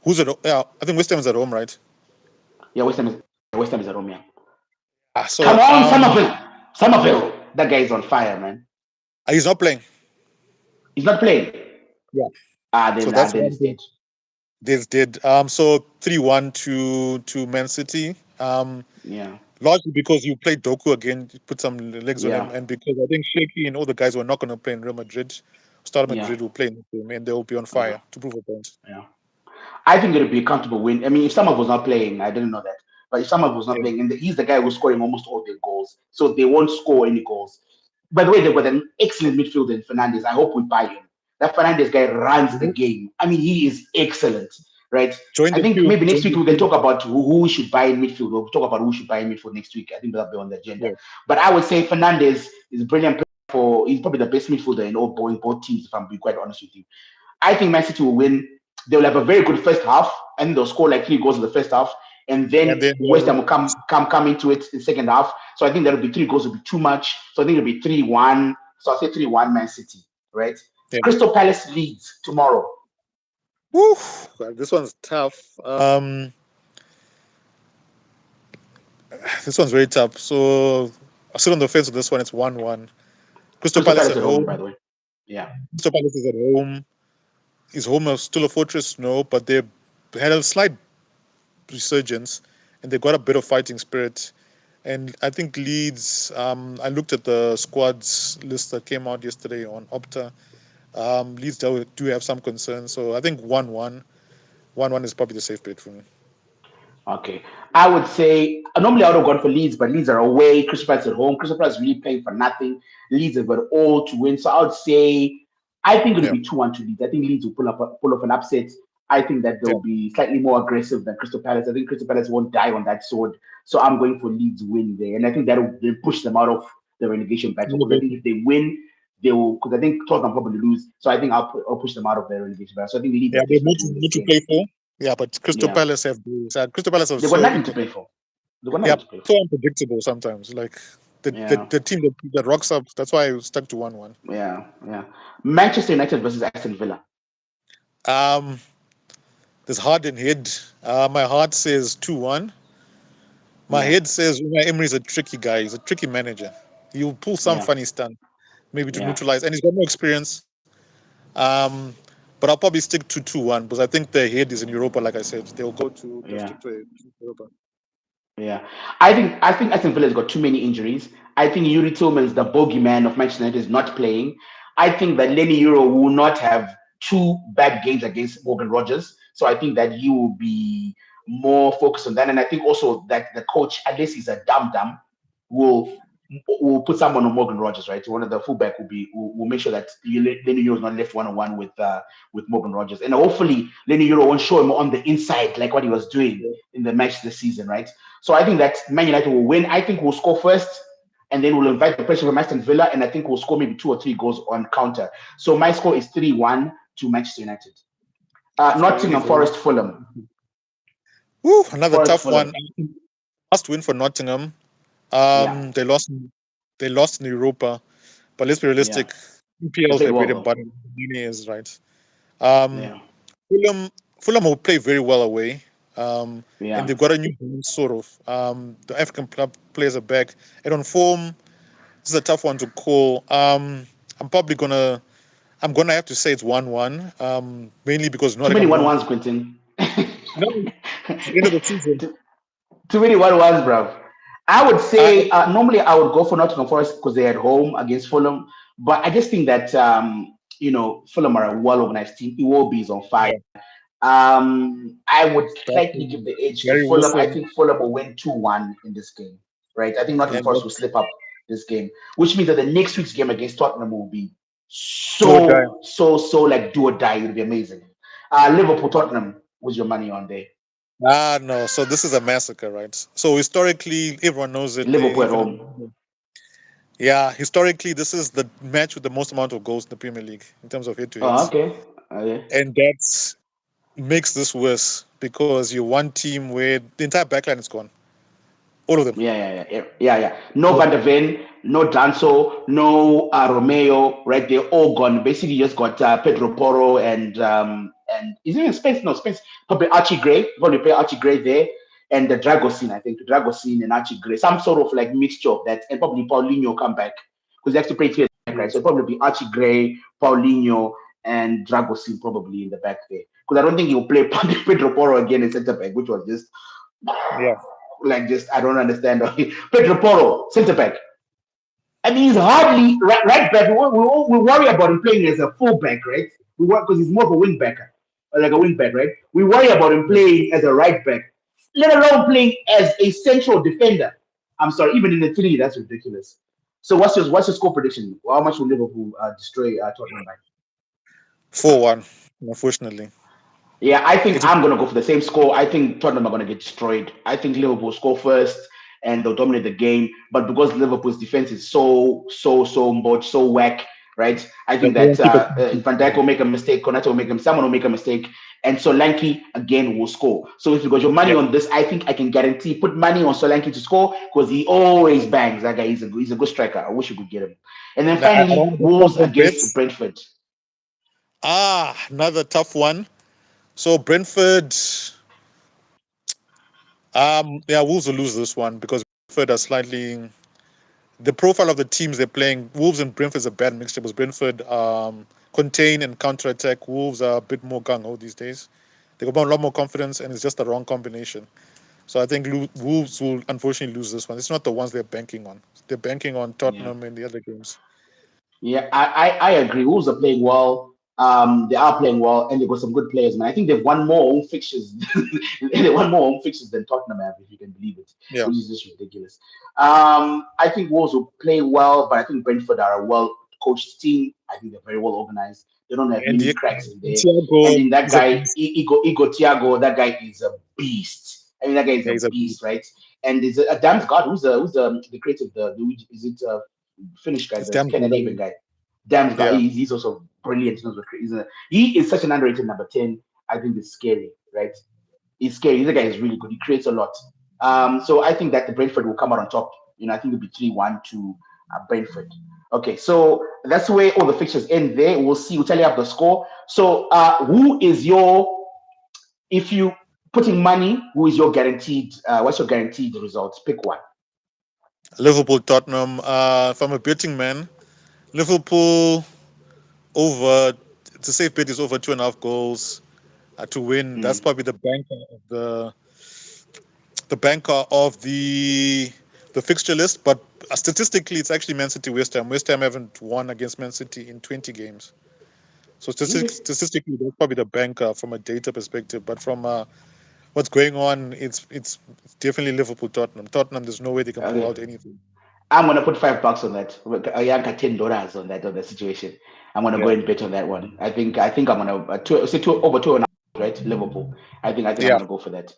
Who's at? Yeah, I think West Ham is at home, right? Yeah, West Ham is at home. Yeah. Come So on, Somerville. Somerville. That guy is on fire, man. he's not playing. He's not playing. Yeah. So that's Then one it's dead. thing. This did. So 3-1 to Man City. Yeah. Largely because you played Doku again, you put some legs on him, Yeah. and because I think Shaky and all the guys were not going to play in Real Madrid. Start Yeah. Madrid will play in the game, and they will be on Yeah. fire to prove a point. Yeah. I think it'll be a comfortable win. I mean, if someone was not playing, I didn't know that. But if someone was not Yeah. playing, and he's the guy who's scoring almost all their goals, so they won't score any goals. By the way, they've got an excellent midfielder in Fernandez. I hope we buy him. That Fernandez guy runs the Mhm. game. I mean, he is excellent, right? Join I the think queue. maybe next Join week the we can queue. talk about who we should buy in midfield. We'll talk about who should buy in midfield next week. I think that'll be on the agenda. Yeah. But I would say Fernandez is a brilliant player he's probably the best midfielder in both teams, if I'm being quite honest with you. I think Man City will win. They'll have a very good first half, and they'll score like 3 goals in the first half, and And then then West Ham will come into it in the second half. So I think that'll be 3 goals will be too much. So I think it'll be 3-1. So I'll say 3-1 Man City, right? yeah. Crystal Palace Leeds tomorrow. Woo, this one's tough. This one's very tough. So I sit on the fence with this one. It's 1-1. Crystal Crystal Palace Palace at at home, by home. the way. Yeah, Crystal Palace is at home. Is home still a fortress? No, but they had a slight resurgence, and they got a bit of fighting spirit. And I think Leeds. I looked at the squads list that came out yesterday on Opta. Leeds do have some concerns, so I think 1-1. 1-1 is probably the safe bet for me. okay. I would say normally I would have gone for Leeds, but Leeds are away. Crystal Palace at home. Crystal Palace really playing for nothing. Leeds have got all to win. So I would say I think it'll Yeah, be 2-1 to Leeds. I think Leeds will pull off an upset. I think that yeah. they'll be slightly more aggressive than Crystal Palace. I think Crystal Palace won't die on that sword. So I'm going for Leeds win there. And I think that'll then push them out of the relegation battle. Because I think if they win, they will because I think Tottenham probably lose. So I think I'll push them out of the relegation battle. So I think Leeds Yeah, are they desperate to win this need to game. play for. Yeah, but Crystal Yeah. Palace have this. Crystal Palace are They've got so nothing to play for. They've got yeah, nothing to play for. so unpredictable sometimes. Like Yeah. the team that rocks up. That's why I stuck to 1-1. Yeah, yeah. Manchester United versus Aston Villa. Um, there's heart and head. My heart says 2-1. My Yeah, head says Unai Emery is a tricky guy. He's a tricky manager. He'll pull some yeah, funny stunt. maybe to Yeah, neutralize. And he's got no experience. Um, but I'll probably stick to 2-1 because I think their head is in Europa. Like I said, they'll yeah. stick to Europa. Yeah, I think Aston Villa's got too many injuries. I think Yuri Tillman's the bogeyman of Manchester United is not playing. I think that Lenny Euro will not have two bad games against Morgan Rogers, so I think that he will be more focused on that. And I think also that the coach, unless he's a dumb, will will put someone on Morgan Rogers, right? One of the fullback will make sure that Lenny Euro is not left 1-on-1 with Morgan Rogers, and hopefully Lenny Euro won't show him on the inside like what he was doing in the match this season, right? So I think that Man United will win. I think we'll score first, and then we'll invite the pressure from Aston Villa, and I think we'll score maybe 2 or 3 goals on counter. So my score is 3-1 to Manchester United. After winning Nottingham the league. Forest, Fulham. Woo, another Forest, tough Fulham. one. Last win for Nottingham. Yeah, They lost. They lost in Europa. But let's be yeah. realistic. They EPL is played their well bread and though. butter. Many is right. Um, Yeah, Fulham. Fulham will play very well away. And yeah. they've got a new balance, sort of. The African club players are back. And on form, this is a tough one to call. I'm probably gonna. I'm gonna have to say it's 1-1. Mainly because Too many Nottingham one won't. ones, Quentin. No, it's the end of the season. too, too many one ones, bro. I would I, say normally I would go for Nottingham Forest because they're at home against Fulham, but I just think that Fulham are a well organized team. Iwobi is on fire. yeah, I would that's slightly give the edge to Gary Fulham. I Wilson think Fulham will win 2-1 in this game, right? I think Nottingham and Forest will slip up this game, which means that the next week's game against Tottenham will be do or die. so like do or die. It would be amazing. Liverpool, Tottenham, what's your money on there? No. So this is a massacre, right? So historically, everyone knows it. Liverpool at Even home. yeah, historically, this is the match with the most amount of goals in the Premier League in terms of head to Oh, heads, okay. Okay. and that makes this worse because you're one team where the entire backline is gone, all of them. Yeah. No Van der Ven, no Danso, no Romeo, right? They're all gone. Basically, you just got Pedro Porro and is it in Spain? No, Spain. Probably Archie Gray. Probably play Archie Gray there, and the Dragocene. I think Dragocene and Archie Gray, some sort of like mixture of that, and probably Paulinho come back because they have to play three at the back, right? So it'll probably be Archie Gray, Paulinho, and Dragocene probably in the back there. Because I don't think he'll play Pedro Porro again in centre back, which was just Yeah, like just I don't understand. Pedro Porro, centre back. I mean, he's hardly right back. We worry about him playing as a full back, right? We worry because he's more of a wing back, like a wing back, right? We worry about him playing as a right back, let alone playing as a central defender. I'm sorry, even in the three, that's ridiculous. So what's your score prediction? How much will Liverpool destroy Tottenham by? 4-1. Unfortunately, Yeah, I think it I'm gonna go for the same score. I think Tottenham are gonna get destroyed. I think Liverpool score first and they'll dominate the game. But because Liverpool's defense is so much so whack, right? I they think that won't keep it. Van Dijk will make a mistake, Konate will make him, someone will make a mistake, and Solanke again will score. So if you got your money Yeah, on this, I think I can guarantee put money on Solanke to score because he always bangs. That guy he's a good striker. I wish you could get him. And then now, I don't finally, want to Wolves stop on against bets. Brentford. Another tough one. So Brentford, yeah, Wolves will lose this one because Brentford are slightly the profile of the teams they're playing. Wolves and Brentford is a bad mixture because Brentford contain and counter attack. Wolves are a bit more gung ho these days. They got a lot more confidence, and it's just the wrong combination. So I think Wolves will unfortunately lose this one. It's not the ones they're banking on. They're banking on Yeah. Tottenham and the other games. Yeah, I agree. Wolves are playing well. They are playing well, and they've got some good players, man. I think they've won more home fixtures. They won more home fixtures than Tottenham have, if you can believe it, Yeah, which is just ridiculous. I think Wolves will play well, but I think Brentford are a well coached team. I think they're very well organized. They don't have and many cracks in there. And Thiago then that is a guy, beast. Igo Thiago, that guy is a beast. I mean, that guy is Yeah, a he's a beast. beast, right? And there's a damn God who's the creator of is it Finnish guy, It's the damn good. Scandinavian guy. Damn, Yeah, he's also brilliant. He is such an underrated number 10. I think it's scary, right? He's scary. This guy is really good. He creates a lot. So I think that the Brentford will come out on top. I think it'll be 3-1 to Brentford. Okay, so that's the way all the fixtures end there. We'll see. We'll tell you up the score. So who is if you putting money, who is your guaranteed, what's your guaranteed results? Pick one. Liverpool, Tottenham. If I'm a betting man, Liverpool over. It's a safe bet is over 2.5 goals to win. That's Mm. probably the banker of the fixture list. But statistically, it's actually Man City West Ham. West Ham haven't won against Man City in 20 games. So Okay. statistically, that's probably the banker from a data perspective. But from what's going on, it's definitely Liverpool Tottenham. Tottenham, there's no way they can pull Okay. out anything. I'm gonna put $5 on that. A Yanka $10 on that situation. I'm gonna go Yeah, and bet on that one. I think I'm gonna say two over 2.5, right? Liverpool. I think I'm yeah, gonna go for that.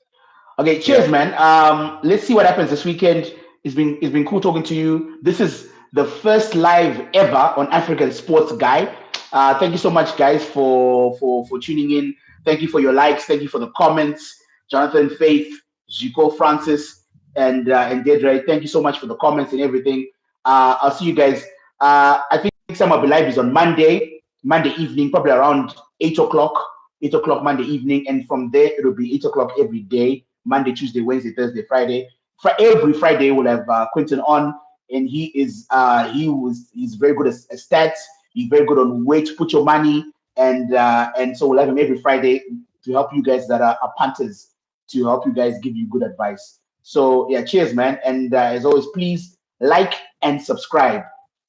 Okay, yeah. cheers, man. Let's see what happens this weekend. It's been cool talking to you. This is the first live ever on African Sports Guy. Thank you so much, guys, for tuning in. Thank you for your likes. Thank you for the comments. Jonathan, Faith, Zico, Francis, and Dedre. Thank you so much for the comments and everything. I'll see you guys. I think some of the live is on Monday evening, probably around 8 o'clock. 8 o'clock Monday evening, and from there it'll be 8 o'clock every day. Monday, Tuesday, Wednesday, Thursday, Friday. Every Friday we'll have Quentin on, and he's very good at stats. He's very good on where to put your money, and so we'll have him every Friday to help you guys that are punters, to help you guys give you good advice. So yeah, cheers, man, and as always, please like and subscribe.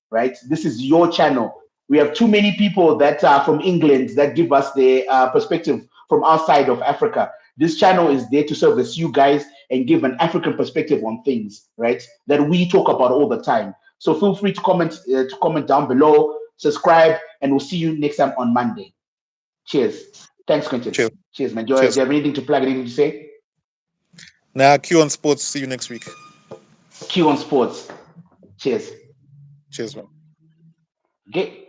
Right, this is your channel. We have too many people that are from England that give us their perspective from outside of Africa. This channel is there to service you guys and give an African perspective on things, right? That we talk about all the time. So feel free to comment down below, subscribe, and we'll see you next time on Monday. Cheers. Thanks, Quentin. Cheers, Cheers, man. Do cheers. you have anything to plug? Anything to say? Now, Q on Sports. See you next week. Q on Sports. Cheers. Cheers, man. Okay.